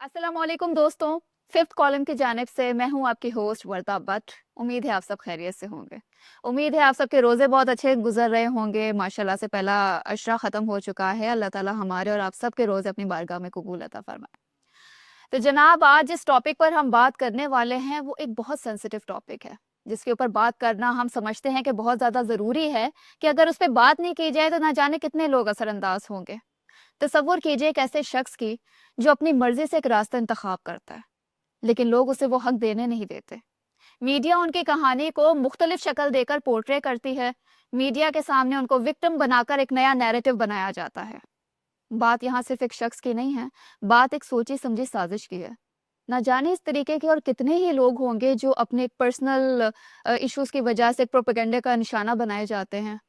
अस्सलामुअलैकुम दोस्तों। Fifth column की जानिब से मैं हूं आपकी होस्ट वर्दा बट। उम्मीद है आप सब खैरियत से होंगे। उम्मीद है आप सबके रोज़े बहुत अच्छे गुजर रहे होंगे। माशाल्लाह से पहला अशरा ख़त्म हो चुका है। अल्लाह ताला हमारे और आप सबके रोज़े अपनी बारगाह में कबूल अता फरमाए। तो जनाब, आज जिस टॉपिक पर हम बात करने वाले हैं वो एक बहुत सेंसिटिव टॉपिक है, जिसके ऊपर बात करना हम समझते हैं कि बहुत ज़्यादा ज़रूरी है कि अगर उस पे बात नहीं की जाए तो ना जाने कितने लोग असरअंदाज होंगे। तसव्वुर कीजिए एक ऐसे शख्स की जो अपनी मर्जी से एक रास्ता इंतखाब करता है, लेकिन लोग उसे वो हक देने नहीं देते। मीडिया उनकी कहानी को मुख्तलिफ शक्ल देकर पोर्ट्रे करती है। मीडिया के सामने उनको विक्टिम बनाकर एक नया नैरेटिव बनाया जाता है। बात यहाँ सिर्फ एक शख्स की नहीं है, बात एक सोची समझी साजिश की है। ना जाने इस तरीके के और कितने ही लोग होंगे जो अपने पर्सनल इश्यूज की वजह से प्रोपेगेंडे का निशाना बनाए जाते हैं।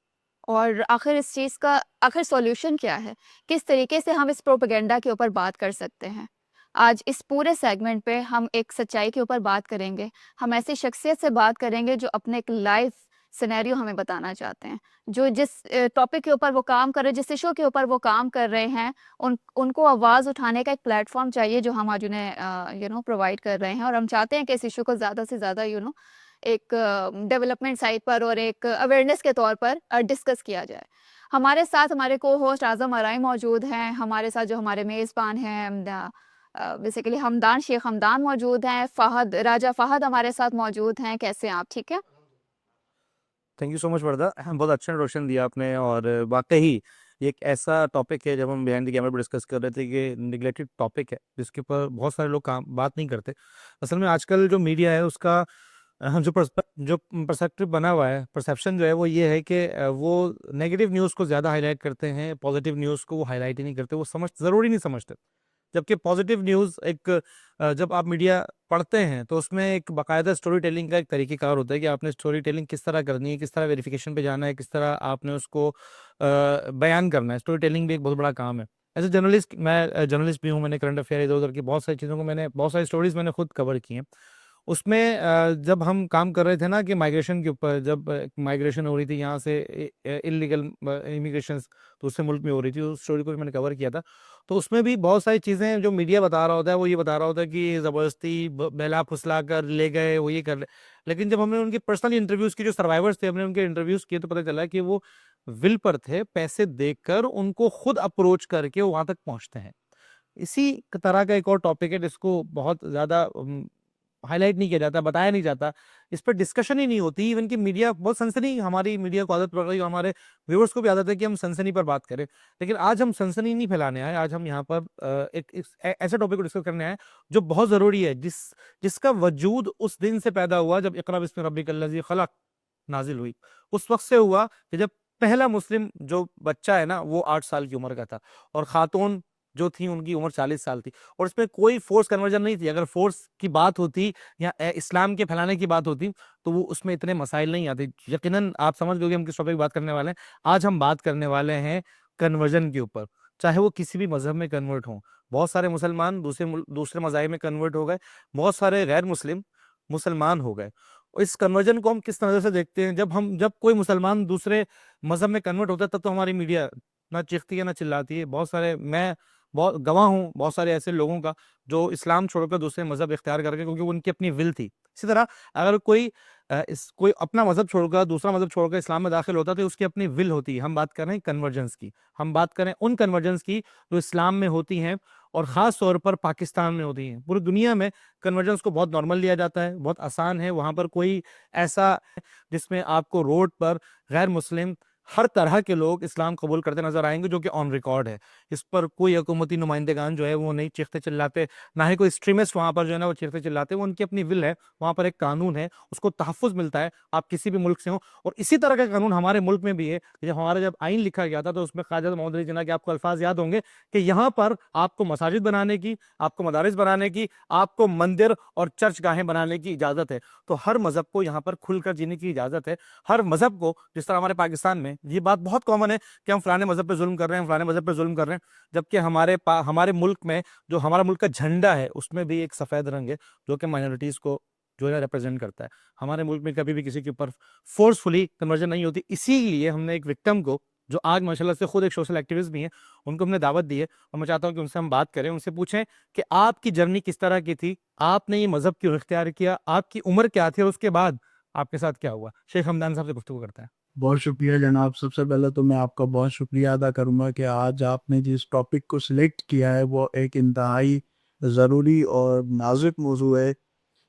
और आखिर इस चीज़ का आखिर सॉल्यूशन क्या है? किस तरीके से हम इस प्रोपेगेंडा के ऊपर बात कर सकते हैं? आज इस पूरे सेगमेंट पे हम एक सच्चाई के ऊपर बात करेंगे। हम ऐसी शख्सियत से बात करेंगे जो अपने एक लाइफ सिनेरियो हमें बताना चाहते हैं। जो जिस टॉपिक के ऊपर वो काम कर रहे हैं, जिस इश्यू के ऊपर वो काम कर रहे हैं, उनको आवाज़ उठाने का एक प्लेटफ़ॉर्म चाहिए जो हम आज उन्हें प्रोवाइड कर रहे हैं। और हम चाहते हैं कि इस इश्यू को ज़्यादा से ज़्यादा एक डेवलपमेंट साइड पर और एक अवेयरनेस के तौर पर डिस्कस किया जाए। हमारे साथ हमारे को-होस्ट आज़म आराई मौजूद हैं, हमारे साथ जो हमारे मेज़बान हैं बेसिकली हमदान शेख हमदान मौजूद हैं, राजा फ़हद हमारे साथ मौजूद हैं। कैसे हैं आप? ठीक है? थैंक यू सो मच वर्दा। बहुत अच्छा इंट्रोडक्शन दिया आपने और वाक़ई ये एक ऐसा टॉपिक है जब हम बिहाइंड द कैमरा पे डिस्कस कर रहे थे कि नेग्लेक्टेड टॉपिक है जिसके ऊपर बहुत सारे लोग काम बात नहीं करते। असल में आजकल जो मीडिया है उसका जो पर्सपेक्टिव बना हुआ है, परसेप्शन जो है वो ये है कि वो नेगेटिव न्यूज़ को ज़्यादा हाइलाइट करते हैं, पॉजिटिव न्यूज़ को वो हाइलाइट ही नहीं करते, वो ज़रूरी नहीं समझते। जबकि पॉजिटिव न्यूज़ एक जब आप मीडिया पढ़ते हैं तो उसमें एक बाकायदा स्टोरी टेलिंग का एक तरीक़ेकार होता है कि आपने स्टोरी टेलिंग किस तरह करनी है, किस तरह वेरिफ़िकेशन पे जाना है, किस तरह आपने उसको बयान करना है। स्टोरी टेलिंग भी एक बहुत बड़ा काम है। एज़ अ जर्नलिस्ट मैं जर्नलिस्ट भी हूँ, मैंने करंट अफ़ेयर इधर-उधर की बहुत सारी चीज़ों को मैंने बहुत सारी स्टोरीज़ मैंने खुद कवर की हैं। उसमें जब हम काम कर रहे थे ना कि माइग्रेशन के ऊपर जब माइग्रेशन हो रही थी यहाँ से इल्लीगल इमिग्रेशंस दूसरे मुल्क में हो रही थी, उस स्टोरी को भी मैंने कवर किया था। तो उसमें भी बहुत सारी चीज़ें जो मीडिया बता रहा होता है, वो ये बता रहा होता है कि ज़बरदस्ती बहला-फुसला कर ले गए, वो ये कर ले। लेकिन जब हमने उनके पर्सनल इंटरव्यूज़ किए, जो सर्वाइवर्स थे, हमने उनके इंटरव्यूज़ किए तो पता चला कि वो विल पर थे, पैसे देकर उनको खुद अप्रोच करके वो वहाँ तक पहुँचते हैं। इसी तरह का एक और टॉपिक है जिसको बहुत ज़्यादा हाइलाइट नहीं किया जाता, बताया नहीं जाता, इस पे डिस्कशन ही नहीं होती। इवन कि मीडिया बहुत सनसनी हमारी मीडिया को आदत पड़ गई, हमारे व्यूअर्स को भी आदत है कि हम सनसनी पर बात करें। लेकिन आज हम सनसनी नहीं फैलाने आए, आज हम यहाँ पर एक ऐसे टॉपिक को डिस्कस करने आए जो बहुत ज़रूरी है, जिसका वजूद उस दिन से पैदा हुआ जब इक़रा बिस्मि रब्बिकल लज़ी खलक़ नाज़िल हुई। उस वक़्त से हुआ कि जब पहला मुस्लिम जो बच्चा है ना, वो 8 साल की उम्र का था और खातून जो थी उनकी उम्र 40 साल थी और इसमें कोई फ़ोर्स कन्वर्जन नहीं थी। अगर फ़ोर्स की बात होती या इस्लाम के फैलाने की बात होती, तो वो उसमें इतने मसाइल नहीं आते। यकीनन आप समझ गए कि हम किस टॉपिक की बात करने वाले हैं। आज हम बात करने वाले हैं कन्वर्जन के ऊपर, चाहे वो किसी भी मज़हब में कन्वर्ट हों। बहुत सारे मुसलमान दूसरे मज़ाहिब में कन्वर्ट हो गए, बहुत सारे गैर मुस्लिम मुसलमान हो गए। इस कन्वर्जन को हम किस नज़र से देखते हैं? जब कोई मुसलमान दूसरे मज़हब में कन्वर्ट होता है, तब तो हमारी मीडिया ना चीखती है, ना चिल्लाती है। मैं बहुत गवाह हूँ बहुत सारे ऐसे लोगों का जो इस्लाम छोड़कर दूसरे मज़हब इख्तियार कर गए क्योंकि वो उनकी अपनी विल थी। इसी तरह अगर कोई अपना मज़हब छोड़कर दूसरा मज़हब छोड़कर इस्लाम में दाखिल होता है तो उसकी अपनी विल होती है। हम बात कर रहे हैं कन्वर्जेंस की। हम बात करें उन कन्वर्जेंस की जो इस्लाम में होती हैं और ख़ास तौर पर पाकिस्तान में होती हैं। पूरी दुनिया में कन्वर्जेंस को बहुत नॉर्मल लिया जाता है, बहुत आसान है। वहाँ पर कोई ऐसा जिसमें आपको रोड पर गैर मुस्लिम हर तरह के लोग इस्लाम कबूल करते नज़र आएँगे जो कि ऑन रिकॉर्ड है। इस पर कोई हुकूमती नुमाइंदगान जो है वो नहीं चीखते-चिल्लाते, ना ही कोई एक्सट्रीमिस्ट वहाँ पर जो है ना वो चीखते-चिल्लाते, वो उनकी अपनी विल है, वहाँ पर एक कानून है, उसको तहफ़्फ़ुज़ मिलता है, आप किसी भी मुल्क से हों। और इसी तरह का कानून हमारे मुल्क में भी है कि जब आइन लिखा गया था तो उसमें ख्वाजा मोहम्मद अली जिन्ना के आपको अल्फ़ाज़ याद होंगे कि यहाँ पर आपको मसाजिद बनाने की, आपको मदारिस बनाने की, आपको मंदिर और चर्च गाहें बनाने की इजाज़त है। तो हर मज़हब को यहाँ पर खुलकर जीने की इजाज़त है। हर मज़हब को जिस तरह हमारे पाकिस्तान में ये बात बहुत कॉमन है कि हम फलाने मज़हब पे ज़ुल्म कर रहे हैं, फलाने मज़हब पे ज़ुल्म कर रहे हैं। जबकि हमारे मुल्क में जो हमारा मुल्क का झंडा है, उसमें भी एक सफ़ेद रंग है, जो कि माइनॉरिटीज़ को जो है रिप्रेज़ेंट करता है। हमारे मुल्क में कभी भी किसी के ऊपर फ़ोर्सफुली कन्वर्जन नहीं होती। इसीलिए हमने एक विक्टिम को जो आज माशाल्लाह से खुद एक सोशल एक्टिविस्ट भी हैं, उनको हमने दावत दी है और मैं चाहता हूँ कि उनसे हम बात करें, उनसे पूछें कि आपकी जर्नी किस तरह की थी, आपने ये मजहब क्यों इख्तियार किया, आपकी उम्र क्या थी और उसके बाद आपके साथ क्या हुआ। शेख हमदान साहब से गुफ्तगू करते हैं। बहुत शुक्रिया जनाब। सबसे पहले तो मैं आपका बहुत शुक्रिया अदा करूंगा कि आज आपने जिस टॉपिक को सिलेक्ट किया है वो एक इंतहाई ज़रूरी और नाजुक मौजू है।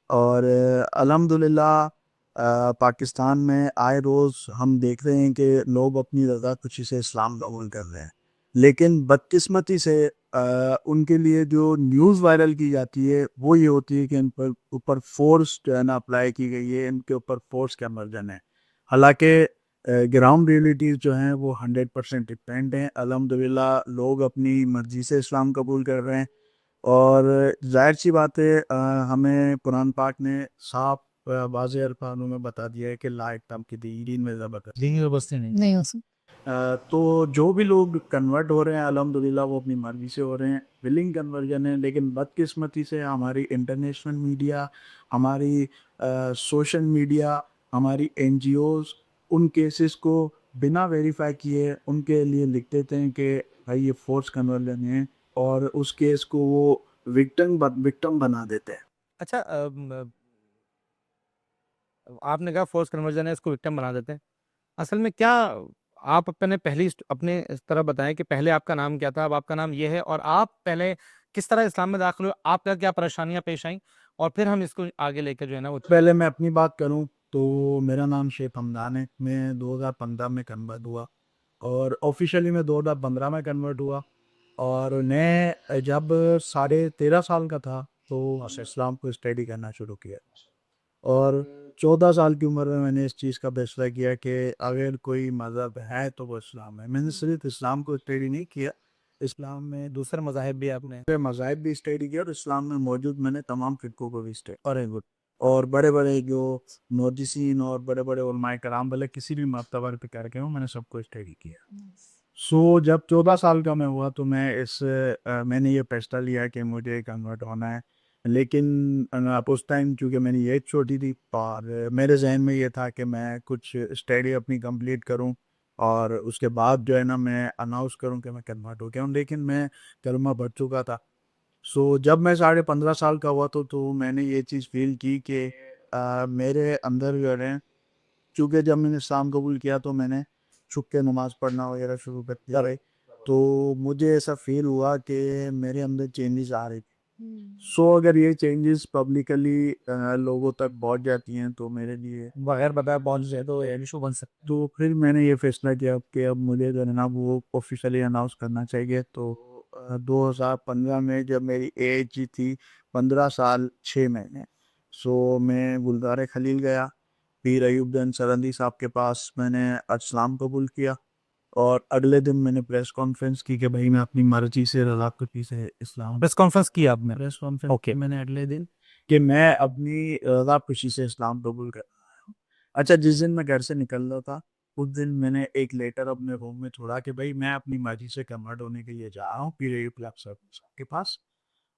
और अल्हम्दुलिल्लाह पाकिस्तान में आए रोज़ हम देख रहे हैं कि लोग अपनी रज़ा खुशी से इस्लाम कबूल कर रहे हैं, लेकिन बदकिस्मती से उनके लिए जो न्यूज़ वायरल की जाती है वो ये होती है कि इन पर ऊपर फोर्स जो है ना अप्लाई की गई है, इनके ऊपर फोर्स का मर्जन है। हालांकि ग्राउंड रियलिटीज़ जो हैं वो 100% डिपेंड हैं। अल्हम्दुलिल्लाह लोग अपनी मर्ज़ी से इस्लाम कबूल कर रहे हैं और जाहिर सी बात है हमें कुरान पाक ने साफ वाज़ेह अल्फाज़ों में बता दिया है कि ला इकराम की दीन में ज़बरदस्ती दीनी व्यवस्था नहीं। नहीं हो सकता। तो जो भी लोग कन्वर्ट हो रहे हैं अल्हम्दुलिल्लाह वो अपनी मर्ज़ी से हो रहे हैं, विलिंग कन्वर्जन है। लेकिन बदकिस्मती से हमारी इंटरनेशनल मीडिया, हमारी सोशल मीडिया, हमारी एनजीओज़ उन केसेस को बिना वेरीफाई किए उनके लिए लिख देते हैं कि भाई ये फोर्स कन्वर्जन है और उस केस को वो विक्टिम बना देते हैं। अच्छा, आपने कहा फोर्स कन्वर्जन है, इसको विक्टिम बना देते हैं। असल में क्या, आप अपने अपने इस तरह बताएं कि पहले आपका नाम क्या था, अब आपका नाम ये है, और आप पहले किस तरह इस्लाम में दाखिल हुए, आपका क्या परेशानियां पेश आई, और फिर हम इसको आगे लेकर जो है ना वो। पहले मैं अपनी बात करूं तो मेरा नाम शेख हमदान है। मैं 2015 में कन्वर्ट हुआ और ऑफिशियली मैं 2015 में कन्वर्ट हुआ। और मैं जब 13.5 साल का था तो इस्लाम को स्टडी करना शुरू किया और 14 साल की उम्र में मैंने इस चीज़ का फैसला किया कि अगर कोई मज़हब है तो वो इस्लाम है। मैंने सिर्फ इस्लाम को स्टडी नहीं किया, इस्लाम में दूसरे मज़ाहिब भी आपने। दूसरे मज़ाहिब भी स्टडी किया और इस्लाम में मौजूद मैंने तमाम फ़िरक़ों को भी स्टडी और गुड और बड़े बड़े जो मुहद्दिसीन और बड़े बड़े उलमाए कराम भले किसी भी मर्तबा पे करके हूँ, मैंने सबको स्टडी किया। सो जब 14 साल का मैं हुआ तो मैंने ये फैसला लिया कि मुझे कन्वर्ट होना है। लेकिन अब उस टाइम चूँकि मेरी एज छोटी थी और मेरे जहन में ये था कि मैं कुछ स्टडी अपनी कंप्लीट करूं और उसके बाद जो है ना मैं अनाउंस करूं कि मैं कन्वर्ट हो गया हूँ। लेकिन मैं कलमा पढ़ चुका था। सो जब मैं 15.5 साल का हुआ तो मैंने ये चीज़ फील की कि मेरे अंदर जो है, चूँकि जब मैंने इस्लाम कबूल किया तो मैंने छुप के नमाज़ पढ़ना वगैरह शुरू कर दिया भाई। तो मुझे ऐसा फ़ील हुआ कि मेरे अंदर चेंजेस आ रही थी। सो अगर ये चेंजेस पब्लिकली लोगों तक पहुँच जाती हैं तो मेरे लिए बगैर बताए पहुंच जाए तो ये इशू बन सकता तो फिर मैंने ये फैसला किया कि अब मुझे जो है ना वो ऑफिशियली अनाउंस करना चाहिए। तो 2015 में जब मेरी एज थी 15 साल 6 महीने, सो मैं गुलज़ार खलील गया, पीर अयूब जन सरंदी साहब के पास मैंने इस्लाम कबूल किया और अगले दिन मैंने प्रेस कॉन्फ्रेंस की कि भाई मैं अपनी मर्जी से रज़ाक़ती से इस्लाम प्रेस कॉन्फ्रेंस किया आपने। Press conference okay. की मैंने अगले दिन कि मैं अपनी रज़ा खुशी से इस्लाम कबूल कर रहा हूँ। अच्छा, जिस दिन मैं घर से निकल रहा था उस दिन मैंने एक लेटर अपने रूम में छोड़ा कि भाई मैं अपनी मर्जी से कन्वर्ट होने के लिए जा रहा हूँ पीर अयूब क्लब साहब के पास।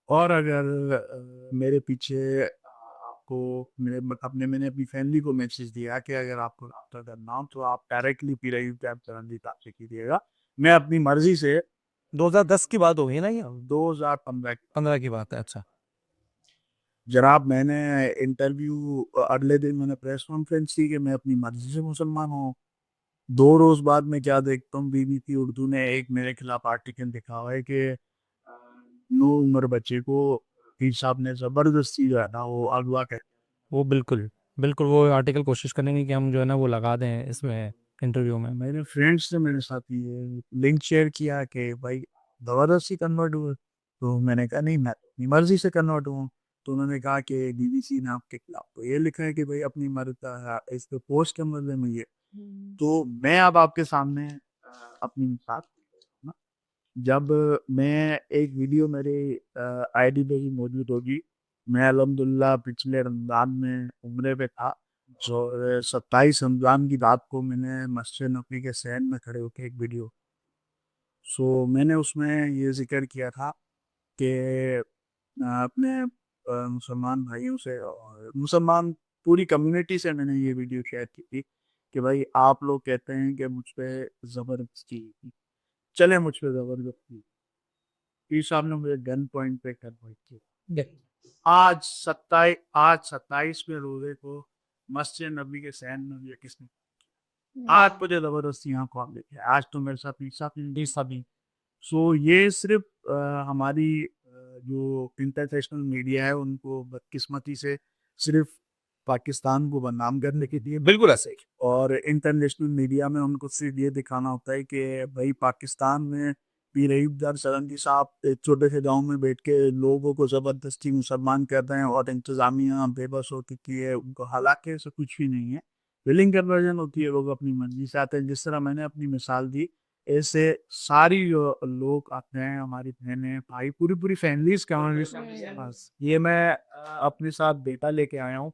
और अगर मेरे पीछे आपको मैंने अपनी फैमिली को मैसेज दिया कि अगर आपको रब्ता करना हो तो आप डायरेक्टली पीर अयूब क्लब सरंदी साहब से कीजिएगा। मैं अपनी मर्जी से 2010 की बात होगी ना ये? 2015 15 की बात है। अच्छा। जनाब, मैंने इंटरव्यू अगले दिन मैंने प्रेस कॉन्फ्रेंस की कि मैं अपनी मर्जी से मुसलमान हूँ। 2 रोज बाद मैं क्या देखता हूँ बीबीसी उर्दू ने एक मेरे खिलाफ आर्टिकल लिखा हुआ है कि नौ उम्र बच्चे को पीर साहब ने जबरदस्ती जो है ना वो अगवा कर। वो बिल्कुल, बिल्कुल वो आर्टिकल कोशिश करेंगे कि हम जो है ना वो लगा दें इसमें इंटरव्यू में। मेरे फ्रेंड्स ने मेरे साथ ये लिंक शेयर किया कि भाई जबरदस्ती कन्वर्ट हुए। तो मैंने कहा नहीं, मैं अपनी मर्जी से कन्वर्ट हुआ। तो उन्होंने कहा कि बीबीसी ने आपके खिलाफ तो ये लिखा है कि भाई अपनी मर्जी इस पे पोस्ट के मतलब में ये। तो मैं अब आपके सामने अपनी बात ना, जब मैं एक वीडियो मेरे आईडी पे ही मौजूद होगी। मैं अल्हम्दुलिल्लाह पिछले रमज़ान में उम्रे पे था। जो 27 रमज़ान की रात को मैंने मस्जिद नबी के सहन में खड़े होकर एक वीडियो। सो मैंने उसमें ये जिक्र किया था कि अपने मुसलमान भाइयों से और मुसलमान पूरी कम्युनिटी से मैंने ये वीडियो शेयर की थी कि भाई आप लोग कहते हैं कि मुझ पे जबरदस्ती की, चले मुझ पे जबरदस्ती, पीर साहब ने मुझे गन पॉइंट पे करवाई थी। आज 27वें रोजे को मस्जिद नबी के सैन में मुझे किसने, आज मुझे जबरदस्ती यहाँ कौन लेके आया? आज तो मेरे साथ पीर साहब ने सभी। सो ये सिर्फ हमारी जो इंटरनेशनल मीडिया है उनको बदकिस्मती से सिर्फ पाकिस्तान को बदनाम करने के लिए, बिल्कुल ऐसे ही। और इंटरनेशनल मीडिया में उनको सिर्फ ये दिखाना होता है कि भाई पाकिस्तान में पीर अयूब दर सरंदी साहब एक छोटे से गांव में बैठ के लोगों को जबरदस्ती मुसलमान कर रहे हैं और इंतजामिया बेबस हो चुकी है उनको, हालांकि ऐसा कुछ भी नहीं है। विलिंग कन्वर्जन होती है, लोग अपनी मर्जी से आते हैं। जिस तरह मैंने अपनी मिसाल दी, ऐसे सारी लोग आते हैं, हमारी बहनें भाई पूरी पूरी फैमिलीज के हमारे पास। ये मैं अपने साथ बेटा लेके आया हूँ,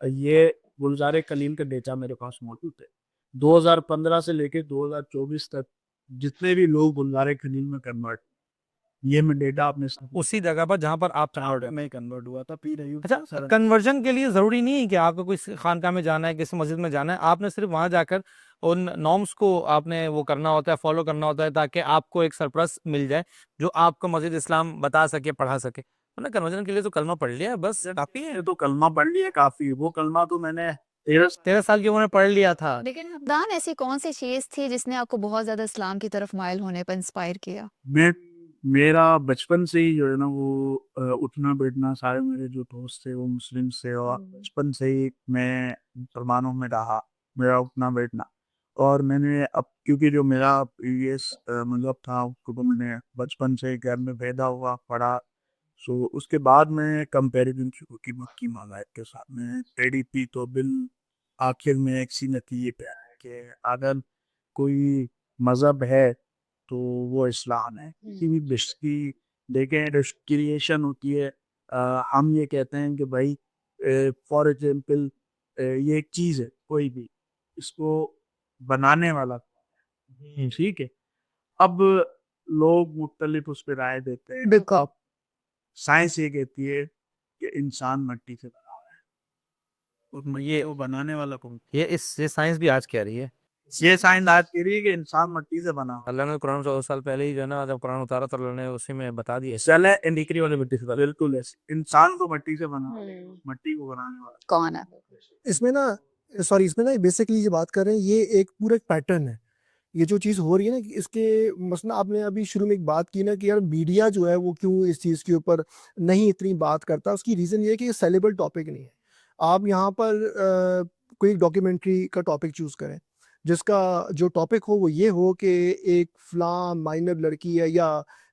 ये गुलजार कलीम का डेटा मेरे पास मौजूद है। 2015 से लेके 2024 तक जितने भी लोग गुलजार कलीम में कन्वर्ट, ये मैं डेटा अपने साथ उसी जगह पर जहाँ पर आप कन्वर्ट में कन्वर्ट हुआ था पीर अयूब अच्छा, सर। कन्वर्जन के लिए जरूरी नहीं है कि आपको कोई खानका में जाना है, किसी मस्जिद में जाना है। आपने सिर्फ वहां जाकर उन नॉर्म्स को आपने वो करना होता है, फॉलो करना होता है, ताकि आपको एक सरप्रस्त मिल जाए जो आपको मस्जिद इस्लाम बता सके, पढ़ा सके। वरना कन्वर्जन के लिए तो कलमा पढ़ लिया है, बस काफी है। ये तो कलमा पढ़ लिया काफी, वो कलमा तो मैंने 13 साल की उम्र में पढ़ लिया था। लेकिन हमदान ऐसी कौन सी चीज थी जिसने आपको बहुत ज्यादा इस्लाम की तरफ माइल होने पर इंस्पायर किया? मैं मेरा बचपन से ही जो है ना वो उठना बैठना, सारे मेरे जो दोस्त थे वो मुस्लिम थे और बचपन से ही मैं मुसलमानों में रहा, मेरा उठना बैठना। और मैंने अब क्योंकि जो मेरा प्रीवियस मतलब था उसको तो मैंने बचपन से घर में पैदा हुआ पढ़ा। सो उसके बाद मैं कंपैरिजन शुरू की मक्की मागायत के साथ में टेडी पी, तो बिल आखिर में एक सी नतीजे पे आया कि अगर कोई मज़हब है तो वो इस्लाम है। किसी भी विश्व की देखें क्रिएशन होती है, हम ये कहते हैं कि भाई फॉर एग्जाम्पल ये एक चीज़ है कोई भी, इसको बनाने वाला ठीक है। अब लोग मुख्तलिफ उस पर राय देते हैं। बिल्कुल। साइंस ये कहती है कि इंसान मिट्टी से बना हुआ है, और ये वो बनाने वाला कौन? ये साइंस भी आज कह रही है। ये साइंस आज कह रही है कि इंसान मिट्टी से बना हुआ है। अल्लाह ने कुरान 14 साल पहले ही जो है ना, जब कुरान उतारा तो अल्लाह ने उसी में बता दिया चले निकरी वाले मिट्टी से बना। बिल्कुल ऐसे इंसान को मिट्टी से बना, मिट्टी को बनाने वाला कौन है? इसमें ना सॉरी इसमें ना बेसिकली ये बात कर रहे हैं, ये एक पूरा एक पैटर्न है। ये जो चीज़ हो रही है ना कि इसके मसला आपने अभी शुरू में एक बात की ना कि यार मीडिया जो है वो क्यों इस चीज़ के ऊपर नहीं इतनी बात करता, उसकी रीज़न ये है कि ये सेलेबल टॉपिक नहीं है। आप यहाँ पर कोई डॉक्यूमेंट्री का टॉपिक चूज़ करें जिसका जो टॉपिक हो वो ये हो कि एक फ़लाँ माइनर लड़की है या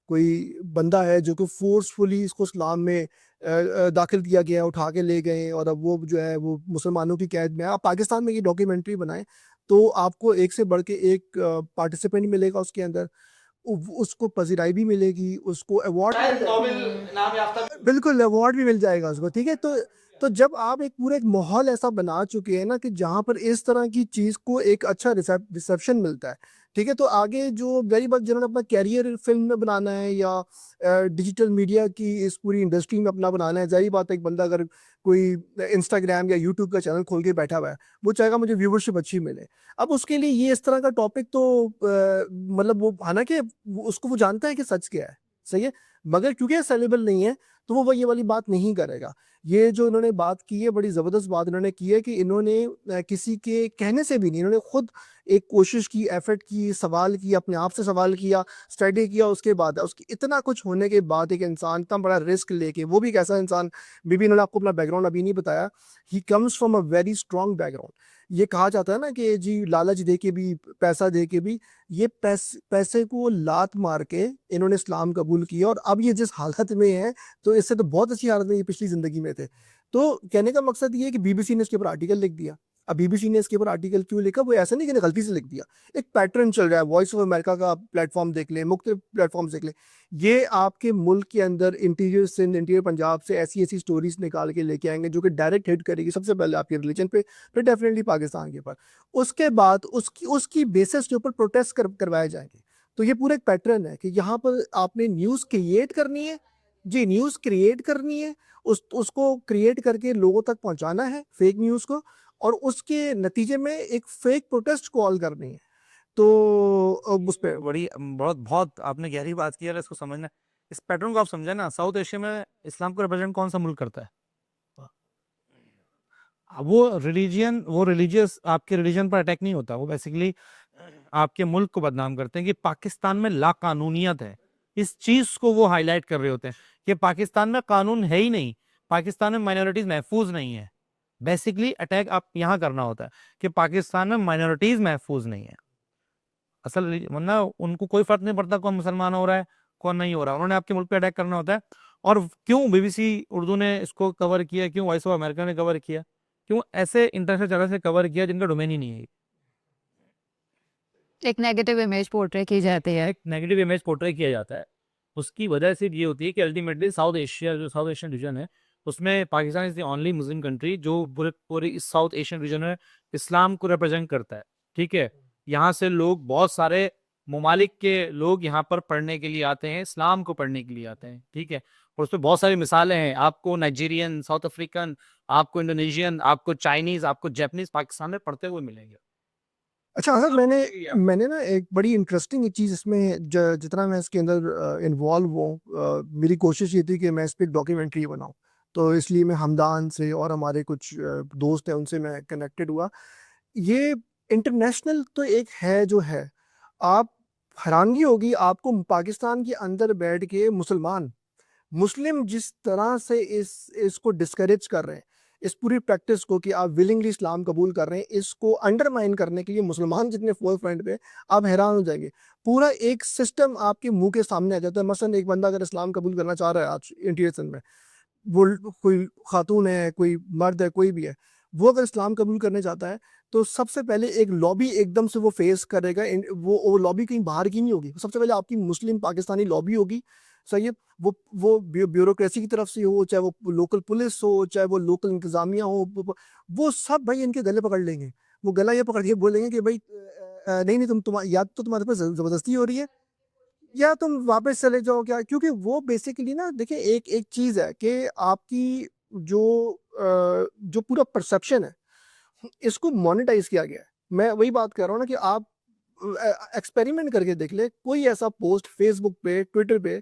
कोई बंदा है जो कि फोर्सफुली इसको इस्लाम में दाखिल किया गया है, उठा के ले गए और अब वो जो है वो मुसलमानों की कैद में है। आप पाकिस्तान में ये डॉक्यूमेंट्री बनाएं तो आपको एक से बढ़ के एक पार्टिसिपेंट मिलेगा उसके अंदर, उसको पजीराई भी मिलेगी, उसको अवार्ड बिल्कुल अवार्ड भी मिल जाएगा उसको, ठीक है। तो जब आप एक पूरा एक माहौल ऐसा बना चुके हैं ना कि जहाँ पर इस तरह की चीज़ को एक अच्छा रिसेप्शन मिलता है, ठीक है, तो आगे जो वेरी बात जिन्होंने अपना कैरियर फिल्म में बनाना है या डिजिटल मीडिया की इस पूरी इंडस्ट्री में अपना बनाना है, जाहिर बात है एक बंदा अगर कोई इंस्टाग्राम या यूट्यूब का चैनल खोल के बैठा हुआ है, वो चाहेगा मुझे व्यूवरशिप अच्छी मिले। अब उसके लिए ये इस तरह का टॉपिक तो मतलब वो हालांकि उसको वो जानता है कि सच क्या है, सही है, मगर क्योंकि सेलेबल नहीं है तो वो ये वाली बात नहीं करेगा। ये जो इन्होंने बात की है, बड़ी ज़बरदस्त बात इन्होंने की है कि इन्होंने किसी के कहने से भी नहीं, इन्होंने खुद एक कोशिश की, एफर्ट की, सवाल किया, अपने आप से सवाल किया, स्टडी किया, उसके बाद उसकी इतना कुछ होने के बाद एक इंसान इतना बड़ा रिस्क लेके, वो भी कैसा इंसान, मे बी इन्होंने आपको अपना बैकग्राउंड अभी नहीं बताया, he comes from a very strong background. ये कहा जाता है ना कि जी लालच दे के भी, पैसा दे के भी, ये पैसे को लात मार के इन्होंने इस्लाम कबूल किया और अब ये जिस हालत में है, तो इससे तो बहुत अच्छी हालत में ये पिछली ज़िंदगी में थे। तो कहने का मकसद ये है कि बीबीसी ने इसके ऊपर आर्टिकल लिख दिया। अब बीबीसी ने इसके ऊपर आर्टिकल क्यों लिखा, वो ऐसा नहीं कि गलती से लिख दिया, एक पैटर्न चल रहा है। वॉइस ऑफ अमेरिका का प्लेटफॉर्म देख लें, मुख्तलिफ प्लेटफॉर्म्स देख लें, ये आपके मुल्क के अंदर इंटीरियर सिंध, इंटीरियर पंजाब से ऐसी ऐसी स्टोरीज निकाल के लेके आएंगे जो कि डायरेक्ट हिट करेगी सबसे पहले आपके रिलीजन पे, फिर डेफिनेटली पाकिस्तान के ऊपर, उसके बाद उसकी बेसिस के ऊपर प्रोटेस्ट करवाए जाएंगे। तो ये पूरा एक पैटर्न है कि यहाँ पर आपने न्यूज़ क्रिएट करनी है, जी न्यूज़ क्रिएट करनी है, उसको क्रिएट करके लोगों तक पहुँचाना है फेक न्यूज़ को, और उसके नतीजे में एक फेक प्रोटेस्ट कॉल करनी है। तो उस पे बड़ी बहुत बहुत आपने गहरी बात की है, इसको समझना, इस पैटर्न को आप समझे ना, साउथ एशिया में इस्लाम को रिप्रेजेंट कौन सा मुल्क करता है? वो रिलीजियस आपके रिलीजन पर अटैक नहीं होता, वो बेसिकली आपके मुल्क को बदनाम करते हैं कि पाकिस्तान में लाकानूनियत है। इस चीज को वो हाईलाइट कर रहे होते हैं कि पाकिस्तान में कानून है ही नहीं, पाकिस्तान में माइनॉरिटीज महफूज नहीं है। बेसिकली अटैक आप यहाँ करना होता है कि पाकिस्तान में माइनॉरिटीज महफूज नहीं है। असल वरना उनको कोई फर्क नहीं पड़ता कौन मुसलमान हो रहा है कौन नहीं हो रहा, उन्होंने आपके मुल्क पे अटैक करना होता है। और क्यों बीबीसी उर्दू ने इसको कवर किया, क्यों वॉइस ऑफ अमेरिका ने कवर किया, क्यों ऐसे इंटरनेशनल चैनल से कवर किया जिनका डोमेन ही नहीं है? एक नेगेटिव इमेज पोर्ट्रे की जाती है। एक नेगेटिव इमेज पोर्ट्रे किया जाता है। उसकी वजह सिर्फ ये होती है कि अल्टीमेटली साउथ एशिया, जो साउथ एशियन रीजन है, उसमें Pakistan is the only Muslim country जो पूरे इस साउथ एशियन रीजन में इस्लाम को रिप्रेजेंट करता है। ठीक है, यहाँ से लोग, बहुत सारे ममालिक के लोग यहाँ पर पढ़ने के लिए आते हैं, इस्लाम को पढ़ने के लिए आते हैं। ठीक है, और उसमें बहुत सारी मिसालें हैं, आपको नाइजीरियन, साउथ अफ्रीकन, आपको इंडोनेशियन, आपको चाइनीज, आपको जापानीज पाकिस्तान में पढ़ते हुए मिलेंगे। अच्छा अगर मैंने ना एक बड़ी इंटरेस्टिंग एक चीज़ इसमें जितना मैं इसके अंदर इन्वॉल्व हूँ, मेरी कोशिश ये थी कि मैं इस पर एक डॉक्यूमेंट्री बनाऊँ। तो इसलिए मैं हमदान से और हमारे कुछ दोस्त हैं उनसे मैं कनेक्टेड हुआ। ये इंटरनेशनल तो एक है जो है, आप हैरानगी होगी आपको पाकिस्तान के अंदर बैठ के मुस्लिम जिस तरह से इसको डिस्करेज कर रहे हैं, इस पूरी प्रैक्टिस को कि आप विलिंगली इस्लाम कबूल कर रहे हैं, इसको अंडरमाइन करने के लिए मुसलमान जितने फोर फ्रंट पे, आप हैरान हो जाएंगे। पूरा एक सिस्टम आपके मुंह के सामने आ जाता है। मसलन एक बंदा अगर इस्लाम कबूल करना चाह रहा है आज इंडियन में, वो कोई खातून है, कोई मर्द है, कोई भी है, वो अगर इस्लाम कबूल करने चाहता है तो सबसे पहले एक लॉबी एकदम से वो फेस करेगा। वो लॉबी कहीं बाहर की नहीं होगी, सबसे पहले आपकी मुस्लिम पाकिस्तानी लॉबी होगी। सही है, वो ब्यूरोक्रेसी की तरफ से हो, चाहे वो लोकल पुलिस हो, चाहे वो लोकल इंतजामिया हो, वो सब भाई इनके गले पकड़ लेंगे। वो गला ये पकड़ के बोलेंगे कि भाई नहीं नहीं तुम या तो तुम्हारे पास जबरदस्ती हो रही है या तुम वापस चले जाओ क्या। क्योंकि वो बेसिकली ना देखिए एक एक चीज है कि आपकी जो पूरा परसेप्शन है इसको मोनेटाइज किया गया है। मैं वही बात कर रहा हूँ ना कि आप एक्सपेरिमेंट करके देख ले, कोई ऐसा पोस्ट फेसबुक पे, ट्विटर पे,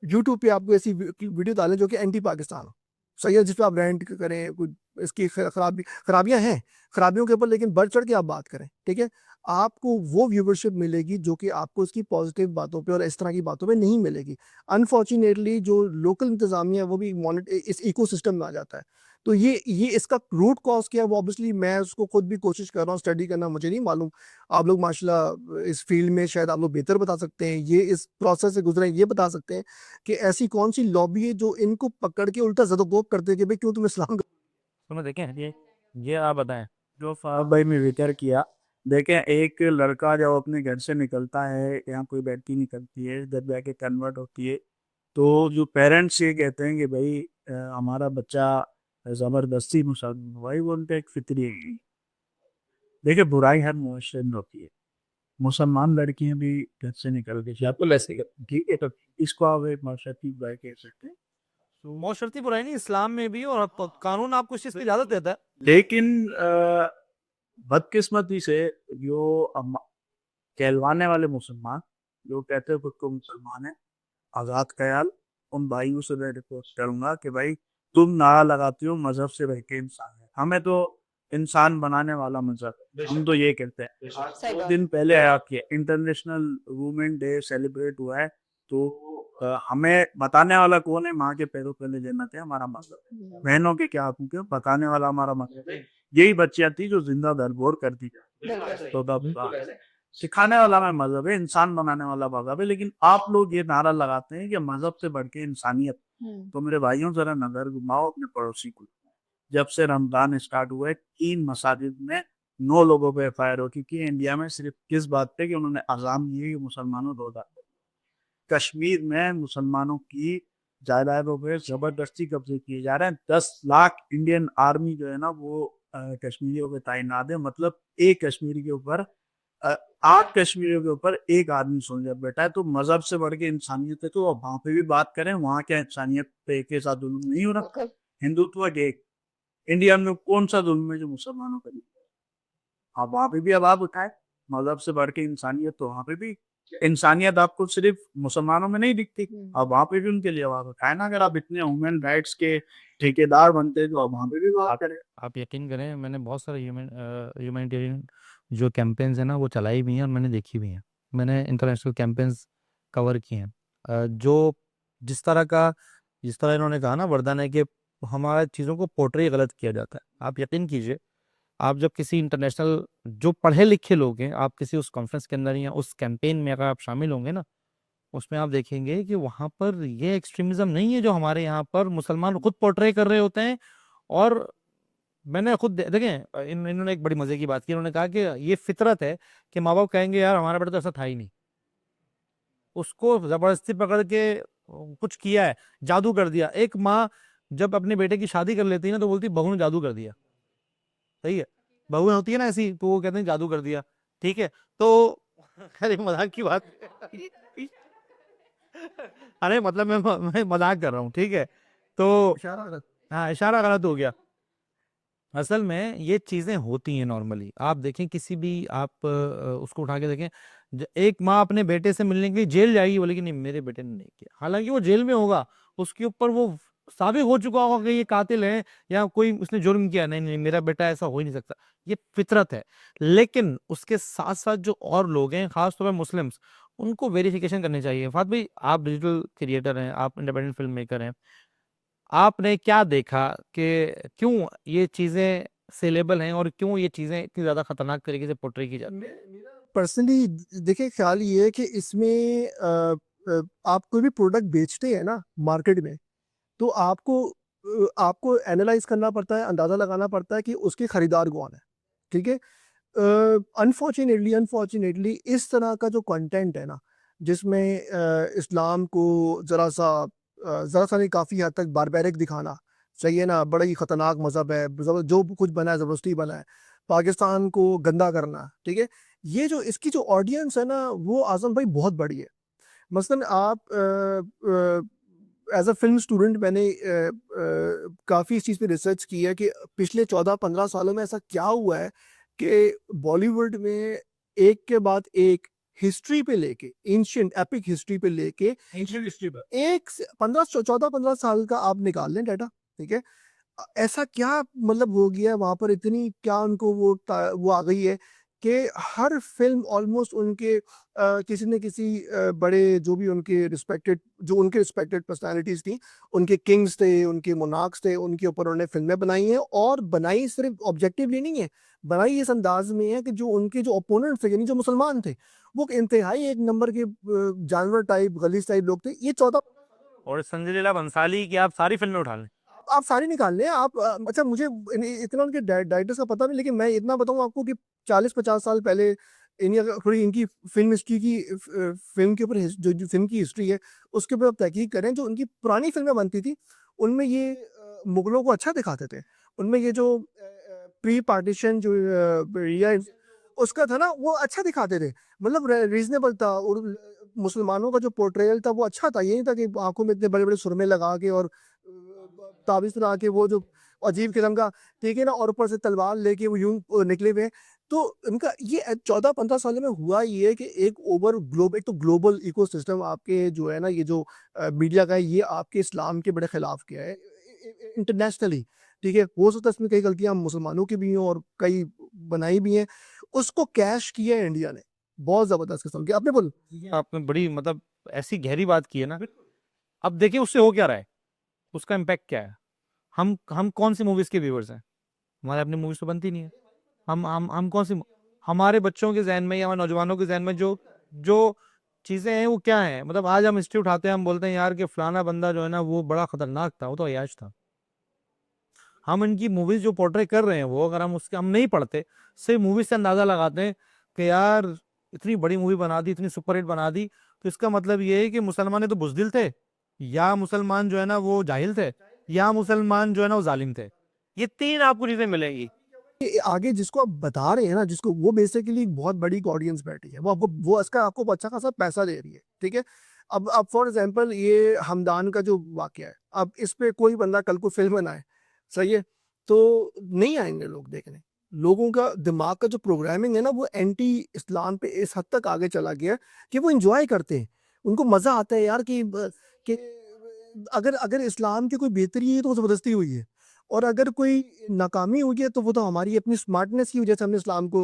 यूट्यूब पे आपको ऐसी वीडियो डालें जो कि एंटी पाकिस्तान हो। सही है, जिस पे आप रेंट करें, कुछ इसकी खराबियां हैं, खराबियों के ऊपर लेकिन बढ़ चढ़ के आप बात करें, ठीक है, आपको वो व्यूवरशिप मिलेगी जो कि आपको इसकी पॉजिटिव बातों पे और इस तरह की बातों पे नहीं मिलेगी। अनफॉर्चुनेटली जो लोकल इंतजामिया है वो भी इस इकोसिस्टम में आ जाता है। तो ये इसका रूट कॉज क्या है, वो ऑब्वियसली मैं उसको खुद भी कोशिश कर रहा हूँ स्टडी करना, मुझे नहीं मालूम। आप लोग माशाल्लाह इस फील्ड में शायद आप लोग बेहतर बता सकते हैं, ये इस प्रोसेस से गुजरे ये बता सकते हैं कि ऐसी कौन सी लॉबी है जो इनको पकड़ के उल्टा ज़दोकोब करते हैं कि भाई क्यों तुम इस्लाम तो देखें ये आप बताएं। जो फारूक भाई ने जिक्र किया, देखें एक लड़का जब अपने घर से निकलता है, यहाँ कोई बेटी निकलती है, इधर जाके कन्वर्ट होती है, तो जो पेरेंट्स ये कहते हैं कि भाई हमारा बच्चा ज़बरदस्ती मुसलमान हुआ है, वो उनका एक फितरी है। देखिए बुराई हर मुआशरे में होती है, मुसलमान लड़कियां भी घर से निकल के आपको वैसे ही ठीक है, तो इसको आप एक माशरती बुराई कह सकते हैं। मौशरती बुराई नहीं, इस्लाम में भी, और कानून आपको इस चीज की इजाजत देता है। लेकिन बदकिस्मती से जो कहलवाने वाले मुसलमान जो कहते हैं खुद को मुसलमान है, आज़ाद ख्याल, उन भाइयों से मैं रिक्वेस्ट करूंगा कि भाई तुम नारा लगाती हो मजहब से रह के इंसान है, हमें तो इंसान बनाने वाला मजहब है, हम तो ये कहते हैं। सही 2 बात। दिन पहले आपके इंटरनेशनल वुमेन डे सेलिब्रेट हुआ है, तो हमें बताने वाला कौन है, माँ के पैरों तले जन्नत है हमारा मजहब है, बहनों के क्या हकूक है बताने वाला हमारा मजहब है। यही बच्चियां थी जो जिंदा दरबोर कर दी जाती, तो तब सिखाने वाला मैं मजहब है, इंसान बनाने वाला मजहब है। लेकिन आप लोग ये नारा लगाते हैं कि मजहब से बढ़ के इंसानियत। तो मेरे भाइयों जरा नजर घुमाओ अपने पड़ोसी को। जब से रमजान स्टार्ट हुआ है 3 मसाजिद में 9 लोगों पे FIR हो चुकी है इंडिया में, सिर्फ किस बात पे कि उन्होंने अजान दी कि मुसलमानों रोजा। कश्मीर में मुसलमानों की जायदादों पे जबरदस्ती कब्जे किए जा रहे हैं। 10 लाख इंडियन आर्मी जो है ना वो कश्मीरियों पे तैनात है। मतलब एक कश्मीरी के ऊपर 8 कश्मीरियों के ऊपर एक आर्मी सोल्जर बैठा है। तो मजहब से बढ़ के इंसानियत है, तो वहां पे भी बात करें, वहां क्या इंसानियत पे के साथ जुल्म नहीं हो रहा, हिंदुत्व एक इंडिया में कौन सा जुल्म है जो मुसलमानों का नहीं? आप वहाँ पे भी आवाज उठाए, मजहब से बढ़ के इंसानियत, तो वहाँ पे भी इंसानियत आपको सिर्फ मुसलमानों में नहीं दिखती, आप वहाँ पे भी उनके लिए आवाज उठाए ना। अगर आप इतने ह्यूमन राइट्स के ठेकेदार बनते तो आप वहाँ पे भी बात करें। आप यकीन करें, मैंने बहुत सारे ह्यूमैनिटेरियन जो कैंपेन्स हैं ना वो चलाई भी हैं और मैंने देखी भी हैं। मैंने इंटरनेशनल कैंपेन्स कवर किए हैं। जो जिस तरह इन्होंने कहा ना वर्दा ने कि हमारा चीज़ों को पोर्ट्रे गलत किया जाता है। आप यकीन कीजिए, आप जब किसी इंटरनेशनल जो पढ़े लिखे लोग हैं, आप किसी उस कॉन्फ्रेंस के अंदर या उस कैंपेन में अगर आप शामिल होंगे ना, उसमें आप देखेंगे कि वहाँ पर ये एक्सट्रीमिज्म नहीं है जो हमारे यहाँ पर मुसलमान खुद पोर्ट्रे कर रहे होते हैं। और मैंने खुद देखें, इन्होंने एक बड़ी मजे की बात की। इन्होंने कहा कि ये फितरत है कि माँ बाप कहेंगे यार हमारा बेटा तो ऐसा था ही नहीं, उसको जबरदस्ती पकड़ के कुछ किया है, जादू कर दिया। एक माँ जब अपने बेटे की शादी कर लेती है ना तो बोलती बहू ने जादू कर दिया। सही है, बहू होती है ना ऐसी, तो वो कहते हैं जादू कर दिया। ठीक है, तो अरे मजाक की बात अरे मतलब मैं मजाक कर रहा हूँ, ठीक है। तो हाँ, इशारा गलत हो गया। असल में ये चीजें होती हैं नॉर्मली। आप देखें किसी भी आप उसको उठा के देखें, एक माँ अपने बेटे से मिलने के लिए जेल जाएगी, बोलेगी नहीं मेरे बेटे ने नहीं किया, हालांकि वो जेल में होगा, उसके ऊपर वो साबित हो चुका होगा कि ये कातिल है या कोई उसने जुर्म किया। नहीं नहीं, मेरा बेटा ऐसा हो ही नहीं सकता, ये फितरत है। लेकिन उसके साथ साथ जो और लोग हैं, खासतौर पर मुस्लिम्स, उनको वेरिफिकेशन करनी चाहिए। फात भाई, आप डिजिटल क्रिएटर हैं, आप इंडिपेंडेंट फिल्म मेकर हैं, आपने क्या देखा कि क्यों ये चीजें सेलेबल हैं और क्यों ये चीजें इतनी ज्यादा खतरनाक तरीके से पोर्ट्रे की जाती है? पर्सनली देखिए, ख्याल ये है कि इसमें आप कोई भी प्रोडक्ट बेचते हैं ना मार्केट में, तो आपको एनालाइज करना पड़ता है, अंदाज़ा लगाना पड़ता है कि उसके खरीदार कौन है। ठीक है। अनफॉर्चुनेटली इस तरह का जो कंटेंट है ना, जिसमें इस्लाम को ज़रा सा नहीं, काफ़ी हद तक बारबैरिक दिखाना, सही है ना, बड़ा ही ख़तरनाक मज़हब है, जो कुछ बना है ज़बरदस्ती बना है, पाकिस्तान को गंदा करना, ठीक है। ये जो इसकी जो ऑडियंस है ना, वो आज़म भाई बहुत बड़ी है। मसलन आप एज अ फिल्म स्टूडेंट मैंने काफ़ी इस चीज़ पे रिसर्च की है कि पिछले 14-15 सालों में ऐसा क्या हुआ है कि बॉलीवुड में एक के बाद एक हिस्ट्री पे लेके, एंशिएंट एपिक हिस्ट्री पे लेके एंशिएंट हिस्ट्री पर एक 14-15 साल का आप निकाल लें डाटा, ठीक है। ऐसा क्या मतलब हो गया वहाँ पर, इतनी क्या उनको वो आ गई है कि हर फ़िल्म ऑलमोस्ट उनके किसी न किसी बड़े जो भी उनके रिस्पेक्टेड पर्सनैलिटीज़ थी, उनके किंग्स थे, उनके मोनार्क्स थे, उनके ऊपर उन्होंने फ़िल्में बनाई हैं। और बनाई सिर्फ़ ऑब्जेक्टिवली नहीं है, बनाई इस अंदाज़ में है कि जो उनके जो ओपोनेंट थे, यानी जो मुसलमान थे, वो इंतहाई एक नंबर के जानवर टाइप, गलीज़ टाइप लोग थे। ये 14 और संजय लीला भंसाली की आप सारी फिल्में उठा लें, आप सारी निकाल लें। आप अच्छा, मुझे इतना उनके डायरेक्टर्स का पता नहीं, लेकिन मैं इतना बताऊँ आपको कि 40-50 साल पहले थोड़ी इनकी फिल्म हिस्ट्री की फिल्म के ऊपर जो फिल्म की हिस्ट्री है उसके ऊपर आप तहकीक करें। जो उनकी पुरानी फिल्में बनती थी उनमें ये मुगलों को अच्छा दिखाते थे। उनमें ये जो प्री पार्टीशन जो या उसका था ना, वो अच्छा दिखाते थे, मतलब रीजनेबल था। और मुसलमानों का जो पोर्ट्रेयल था वो अच्छा था, ये नहीं था कि आंखों में इतने बड़े बड़े सुरमे लगा के और ताबीज़ बना के वो जो अजीब किस्म का, ठीक है ना, और ऊपर से तलवार लेके वो यूं निकले हुए हैं। तो इनका ये 14-15 सालों में हुआ ये है कि एक तो ग्लोबल इकोसिस्टम आपके जो है ना, ये जो मीडिया का है, ये आपके इस्लाम के बड़े खिलाफ किया है इंटरनेशनली। ठीक है, हो सकता है इसमें कई गलतियां मुसलमानों की भी हों और कई बनाई भी हैं। उसको कैश किया है इंडिया ने बहुत जबरदस्त किस्म की। आपने बोल आपने बड़ी मतलब ऐसी गहरी बात की है ना। अब देखिए उससे हो क्या रहा है, उसका इम्पैक्ट क्या है। हम कौन सी मूवीज के व्यूअर्स हैं? हमारे अपनी मूवीज तो बनती नहीं है। हम कौन सी, हमारे बच्चों के जहन में या हमारे नौजवानों के जहन में जो जो चीजें हैं वो क्या है। मतलब आज हम हिस्ट्री उठाते हैं, हम बोलते हैं यार कि फलाना बंदा जो है ना वो बड़ा खतरनाक था, वो तो अय्याश था। हम इनकी मूवीज जो पोर्ट्रे कर रहे हैं वो अगर हम नहीं पढ़ते, सिर्फ मूवीज से अंदाजा लगाते हैं कि यार इतनी बड़ी मूवी बना दी, इतनी सुपरहिट बना दी, तो इसका मतलब ये है कि मुसलमान तो बुजदिल थे, या मुसलमान जो है ना वो जाहिल थे, या मुसलमान जो है ना वो जालिम थे। ये तीन आपको चीजें मिलेंगी। आगे जिसको आप बता रहे हैं ना, जिसको वो बेसिकली बहुत बड़ी ऑडियंस बैठी है, वो इसका आपको अच्छा खासा पैसा दे रही है, ठीक है। अब फॉर एग्जांपल ये हमदान का जो वाकया है, अब इस पे कोई बंदा कल को फिल्म बनाए, सही है, तो नहीं आएंगे लोग देखने। लोगों का दिमाग का जो प्रोग्रामिंग है ना वो एंटी इस्लाम पे इस हद तक आगे चला गया है कि वो एंजॉय करते हैं, उनको मजा आता है यार कि अगर अगर इस्लाम की कोई बेहतरी है तो वो जबरदस्ती हुई है, और अगर कोई नाकामी हुई है तो वो तो हमारी अपनी स्मार्टनेस की वजह से हमने इस्लाम को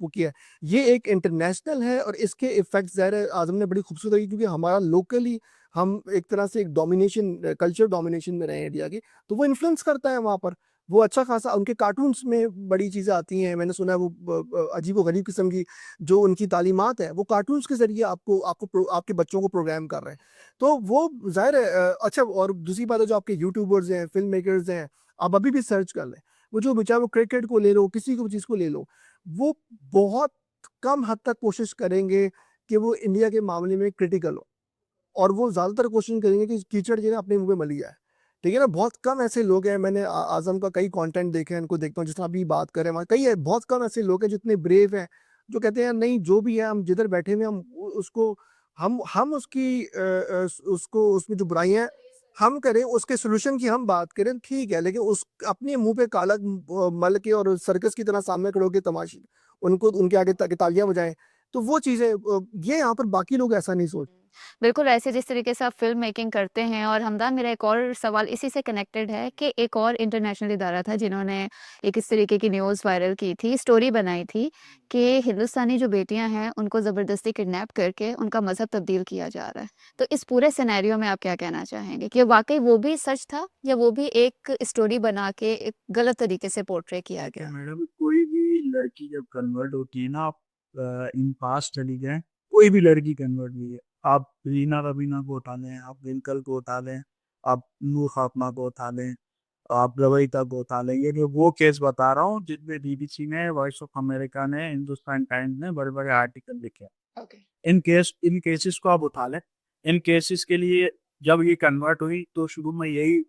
वो किया है। ये एक इंटरनेशनल है और इसके इफेक्ट ज़ाहिर है आज़म ने बड़ी खूबसूरत की, क्योंकि हमारा लोकली हम एक तरह से एक डोमिनेशन कल्चर डोमिनेशन में रहे हैं इंडिया की, तो वो इन्फ्लुएंस करता है वहाँ पर। वो अच्छा खासा उनके कार्टून्स में बड़ी चीज़ें आती हैं, मैंने सुना है वो अजीब व गरीब किस्म की जो उनकी तालीमात है वो कार्टून्स के ज़रिए आपके बच्चों को प्रोग्राम कर रहे हैं। तो वो ज़ाहिर है अच्छा, और दूसरी बात है जो आपके यूट्यूबर्स हैं, फ़िल्म मेकर्स हैं, आप अभी भी सर्च कर लें। वो जो चाहे वो क्रिकेट को ले लो, किसी को चीज़ को ले लो, वो बहुत कम हद तक कोशिश करेंगे कि वो इंडिया के मामले में क्रिटिकल हो, और वो ज़्यादातर कोशिश करेंगे कि कीचड़ जो है ना अपने मुँह में मली जाए। ठीक है ना? बहुत कम ऐसे लोग हैं, मैंने आज़म का कई कंटेंट देखे हैं, इनको देखता हूँ जिस तरह अभी बात कर रहे हैं वहाँ कई है, बहुत कम ऐसे लोग हैं जितने ब्रेव हैं, जो कहते हैं यार नहीं जो भी है हम जिधर बैठे हुए हैं हम उसको हम उसकी उसको उसमें जो बुराइयाँ हैं, हम करें, उसके सॉल्यूशन की हम बात करें, ठीक है, लेकिन उस अपने मुँह पे काला मल के और सर्कस की तरह सामने खड़े होके तमाशे उनको उनके आगे तालियाँ बजाएँ, तो वो चीज़ें ये यहाँ पर बाकी लोग ऐसा नहीं सोचते। बिल्कुल, ऐसे जिस तरीके से आप फ़िल्म मेकिंग करते हैं और हमदान मेरा एक और सवाल इसी से कनेक्टेड है कि एक और इंटरनेशनल इदारा था जिन्होंने एक इस तरीके की न्यूज़ वायरल की थी, स्टोरी बनाई थी कि हिंदुस्तानी जो बेटियाँ हैं उनको ज़बरदस्ती किडनैप करके उनका मज़हब तब्दील किया जा रहा है। तो इस पूरे सिनेरियो में आप क्या कहना चाहेंगे कि वाक़ई वो भी सच था या वो भी एक स्टोरी बना के एक गलत तरीके से पोर्ट्रे किया देखिए गया? मैडम, कोई भी लड़की जब कन्वर्ट होती है ना, आप इन पास्ट चली जाएँ, कोई भी लड़की कन्वर्ट हुई है, आप रीना रवीना को उठा लें, आप ट्विंकल को उठा लें, आप नूर फ़ातिमा को उठा लें, आप रवैदा को उठा लें, ये मैं वो केस बता रहा हूँ जिसमें बीबीसी ने, वॉइस ऑफ अमेरिका ने, हिंदुस्तान टाइम्स ने बड़े-बड़े आर्टिकल लिखे हैं। ओके। इन केसेस को आप उठा लें। इन केसेस के लिए जब ये कन्वर्ट हुई तो शुरू में यही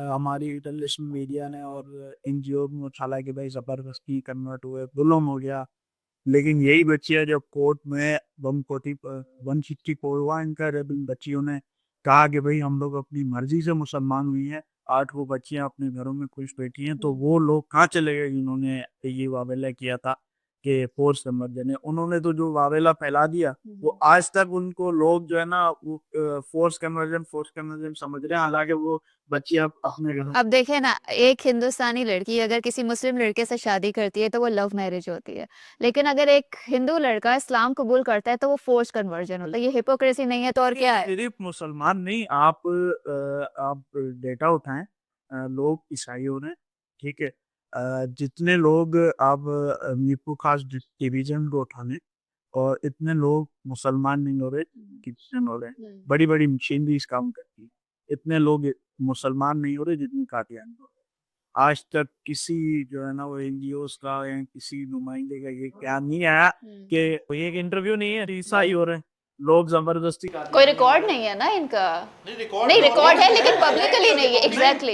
हमारी इंटरनेशनल मीडिया ने और एनजीओ ने उछाला कि भाई ज़बरदस्ती कन्वर्ट हुए, जुल्म हो गया। लेकिन यही बच्चियाँ जब कोर्ट में 164 हुआ इनका, जब इन बच्चियों ने कहा कि भाई हम लोग अपनी मर्जी से मुसलमान हुई हैं, 8 वो बच्चियाँ अपने घरों में खुश बैठी हैं, तो वो लोग कहाँ चले गए जिन्होंने ये वावेला किया था कि फोर्स कन्वर्जन है। उन्होंने तो जो वावेला फैला दिया, वो आज तक उनको लोग जो है ना वो फोर्स कन्वर्जन समझ रहे हैं, हालांकि वो बच्चियाँ अपने घरों अब देखें ना, एक हिंदुस्तानी लड़की अगर किसी मुस्लिम लड़के से शादी करती है तो वो लव मैरिज होती है। लेकिन अगर एक हिंदू लड़का इस्लाम कबूल करता है तो वो फोर्स कन्वर्जन होता है। ये हिपोक्रेसी नहीं है तो और क्या है? सिर्फ मुसलमान नहीं, आप डेटा उठाएं, लोग ईसाइयों ने, ठीक है, जितने लोग आप नीपू खास डिवीजन को उठा लें, और इतने लोग मुसलमान नहीं हो रहे, क्रिश्चियन हो रहे हैं, बड़ी बड़ी मशीनरीज काम करती है, इतने लोग मुसलमान नहीं हो रहे जितनी कादियानी हो रहे हैं। आज तक किसी जो है ना वो एनजीओस का या किसी नुमाइंदे का ये क्या नहीं आया कि कोई एक इंटरव्यू नहीं है ईसाई हो रहे हैं, लोग जबरदस्ती कोई रिकॉर्ड नहीं है ना इनका? नहीं, रिकॉर्ड है लेकिन पब्लिकली नहीं है। एग्जैक्टली,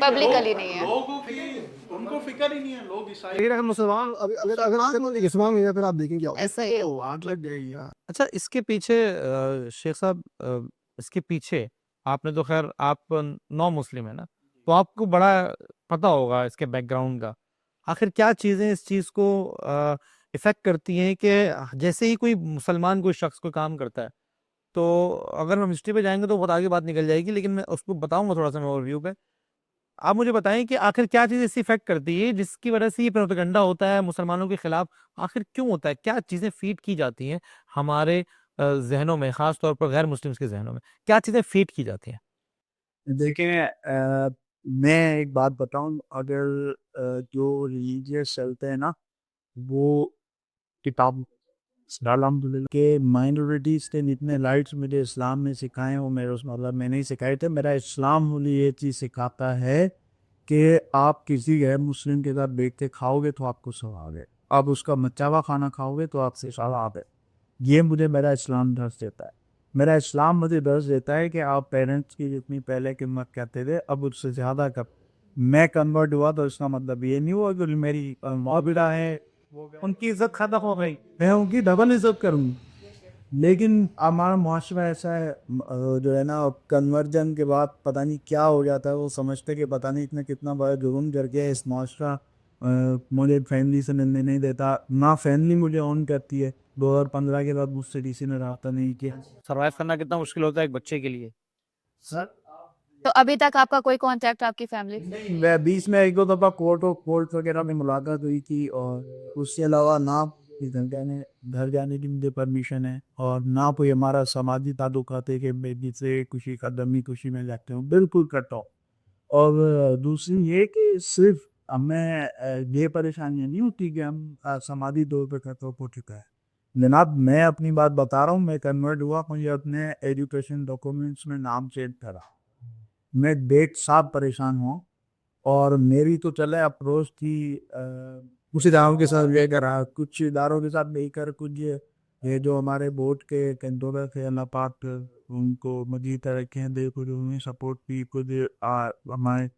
पब्लिकली नहीं है। लोगों की उनको फिक्र ही नहीं है, लोग ईसाई लेकिन अगर मुसलमान अगर अगर आप इस्लाम में फिर आप देखेंगे क्या होगा। ऐसा ही है। वो आग लग जाएगी यार। अच्छा, इसके पीछे शेख साहब, इसके पीछे आपने तो खैर आप नॉन मुस्लिम है ना, तो आपको बड़ा पता होगा इसके बैकग्राउंड का। आखिर क्या चीज़ें इस चीज़ को इफ़ेक्ट करती हैं कि जैसे ही कोई मुसलमान कोई शख्स कोई काम करता है, तो अगर हम हिस्ट्री पे जाएँगे तो बहुत आगे बात निकल जाएगी, लेकिन मैं उसको बताऊँगा थोड़ा-सा मैं ओवरव्यू पे। आप मुझे बताएँ कि आखिर क्या चीज़ ऐसी इफ़ेक्ट करती है जिसकी वजह से ये प्रोपेगेंडा होता है मुसलमानों के खिलाफ? आखिर क्यों होता है? क्या चीज़ें फ़ीड की जाती हैं हमारे ज़हनों में, ख़ास तौर पर गैर मुस्लिम्स के ज़हनों में? क्या चीज़ें फ़ीड की जाती हैं? देखें, मैं एक बात बताऊं, अगर जो रिलीजियस चलते हैं ना, वो किताब अल्हम्दुलिल्लाह के माइनॉरिटीज़ के जितने राइट्स मुझे इस्लाम में सिखाए वो मेरे उस मतलब मैंने ही सिखाए थे। मेरा इस्लाम मुझे ये चीज़ सिखाता है कि आप किसी गैर मुस्लिम के साथ बैठ के खाओगे तो आपको सवाब है, आप उसका मचा हुआ खाना खाओगे तो आपसे सवाब है। ये मुझे मेरा इस्लाम दर्ज देता है। मेरा इस्लाम मुझे दर्ज देता है कि आप पेरेंट्स की जितनी पहले कीमत करते थे अब उससे ज़्यादा कर। मैं कन्वर्ट हुआ तो इसका मतलब ये नहीं हुआ कि मेरी मौबिला है उनकी इज्जत खत्म हो गई, मैं उनकी डबल इज्जत करूँगी। लेकिन हमारा मुआशरा ऐसा है जो है ना, कन्वर्जन के बाद पता नहीं क्या हो जाता है, वो समझते कि पता नहीं इसने कितना बड़ा जुर्म कर गया है। इस मुआशरा मुझे फैमिली से मिलने नहीं देता, ना फैमिली मुझे ऑन करती है। 2015 के बाद मुझसे किसी ने रब्ता नहीं किया। सर्वाइव करना कितना मुश्किल होता है एक बच्चे के लिए। सर तो अभी तक आपका कोई कांटेक्ट आपकी फैमिली? मैं बीच में एक दो दफ़ा कोर्ट वगैरह में मुलाकात हुई थी, और उसके अलावा ना कि घर जाने की मुझे परमिशन है, और ना कोई हमारा समाजी ताल्लुकात है कि मैं जिससे खुशी कदमी खुशी में जाते हूँ, बिल्कुल कट ऑफ। और दूसरी ये कि सिर्फ हमें ये परेशानियाँ नहीं होती कि हम समाजी तौर पे कट ऑफ हो चुका है। जनाब मैं अपनी बात बता रहा हूँ, मैं कन्वर्ट हुआ, मुझे अपने एजुकेशन डॉक्यूमेंट्स में नाम चेंज करा, मैं डेढ़ साल परेशान हुआ, और मेरी तो चले अप्रोच थी कुछ इदारों के साथ लेकर कुछ इदारों के साथ लेकर, कुछ ये जो हमारे बोर्ड के कंट्रोलर थे, अल्लाह पाक उनको मजीद तरक्कियाँ दे, कुछ उन्हें सपोर्ट की, कुछ हमारे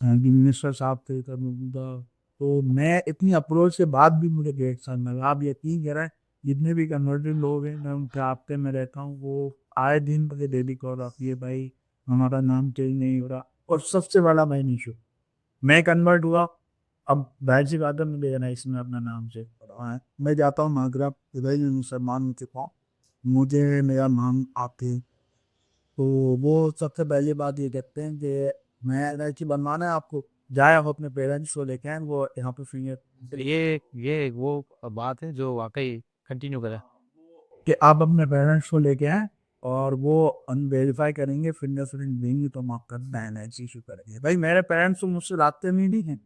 मिनिस्टर साहब थे तब मौजूदा। तो मैं इतनी अप्रोच के बाद भी मुझे डेढ़ साल लगा। आप यकीन करें, जितने भी कन्वर्टेड लोग हैं, मैं उनके आपते में रहता हूँ, वो आए दिन मुझे डेली कॉल आती है, भाई हमारा नाम चेंज नहीं हो रहा। और सबसे बड़ा मेन इशू, मैं कन्वर्ट हुआ, अब जाहिर सी बात है मुझे एनआईसी में अपना नाम चेंज करवाना है। मैं जाता हूँ मागरा, भाई मैं मुसलमान हो चुका हूँ, मुझे मेरा नाम आते, तो वो सबसे पहली बात ये कहते हैं कि मैं एनआईसी बनवाना है आपको, जाए आप अपने पेरेंट्स को लेके आए, वो यहाँ पे फिंगर ये वो बात है जो वाकई कंटिन्यू करें। कि आप अपने पेरेंट्स को लेके आए, और वो अनवेरीफाई करेंगे, फिंगरप्रिंट देंगे, तो हम आपका एनआईसी इशू करेंगे। भाई मेरे पेरेंट्स तो मुझसे रास्ते में ही नहीं है,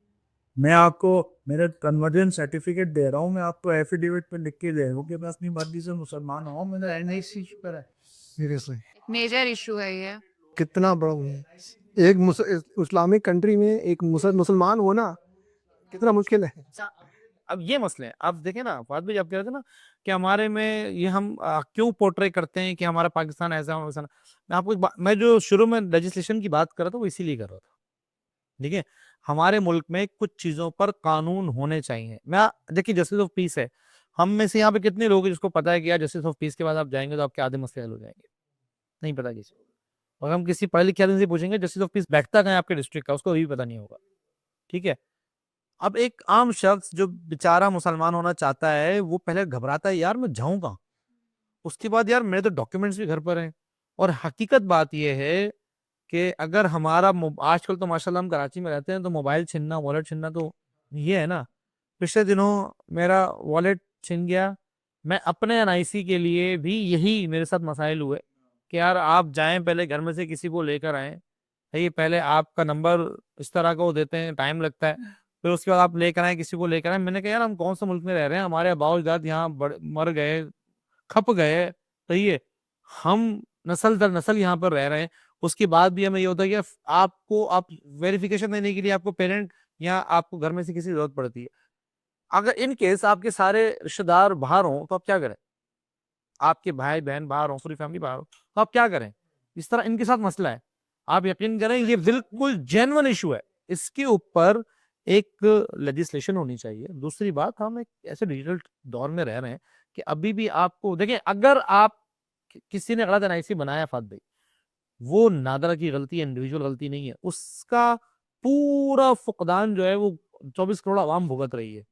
मैं आपको मेरे कन्वर्जन सर्टिफिकेट दे रहा हूँ, मैं आपको एफिडेविट पे लिख के दे रहा हूँ कि मैं अपनी मर्जी से मुसलमान हूँ, मेरा एनआईसी इशू करा है। सीरियसली मेजर इशू है ये। कितना बड़ा एक इस्लामिक कंट्री में एक मुसलमान होना कितना मुश्किल है। अब ये मसले हैं, आप देखें ना फाद भाई, आप कह रहे थे ना कि हमारे में ये हम क्यों पोर्ट्रे करते हैं कि हमारा पाकिस्तान ऐसा है, वैसा ना। मैं आपको मैं जो शुरू में लेजिस्लेशन की बात कर रहा था वो इसीलिए कर रहा था। ठीक है, हमारे मुल्क में कुछ चीजों पर कानून होने चाहिए। मैं देखिए, जस्टिस ऑफ पीस है, हम में से यहाँ पे कितने लोग हैं जिसको पता है कि यार जस्टिस ऑफ पीस के बाद आप जाएंगे तो आपके आधे मसले हल हो जाएंगे? नहीं पता किसी को। और हम किसी पढ़े लिखे आदमी से पूछेंगे जस्टिस ऑफ पीस बैठता कहाँ है आपके डिस्ट्रिक्ट का, उसको भी पता नहीं होगा। ठीक है, अब एक आम शख्स जो बेचारा मुसलमान होना चाहता है, वो पहले घबराता है, यार मैं जाऊं कहाँ, उसके बाद यार मेरे तो डॉक्यूमेंट्स भी घर पर हैं। और हकीकत बात यह है कि अगर हमारा आजकल तो माशाल्लाह हम कराची में रहते हैं, तो मोबाइल छीनना, वॉलेट छीनना तो ये है ना। पिछले दिनों मेरा वॉलेट छिन गया। मैं अपने एनआईसी के लिए भी यही मेरे साथ मसाइल हुए कि यार आप जाएं, पहले घर में से किसी को लेकर आए। ये पहले आपका नंबर इस तरह का वो देते हैं, टाइम लगता है, फिर उसके बाद आप लेकर आए, किसी को लेकर आए। मैंने कहा यार हम कौन सा मुल्क में रह रहे हैं, हमारे आबाओ अजदाद यहाँ मर गए, खप गए, सही है, हम नस्ल दर नस्ल यहाँ पर रह रहे हैं। उसके बाद भी हमें ये होता है कि आपको आप वेरिफिकेशन देने के लिए आपको पेरेंट या आपको घर में से किसी जरूरत पड़ती है। अगर इन केस आपके सारे रिश्तेदार बाहर हों तो आप क्या करें? आपके भाई बहन बाहर हों, पूरी फैमिली बाहर हो, तो आप क्या करें? इस तरह इनके साथ मसला है। आप यकीन करें, ये बिल्कुल जेन्युइन इशू है, इसके ऊपर एक लेजिस्लेशन होनी चाहिए। दूसरी बात, हम एक ऐसे डिजिटल दौर में रह रहे हैं कि अभी भी आपको देखें, अगर आप किसी ने गलत एनआईसी बनाया फात भाई, वो नादरा की गलती है, इंडिविजुअल गलती नहीं है, उसका पूरा फुकदान जो है वो 24 करोड़ आवाम भुगत रही है।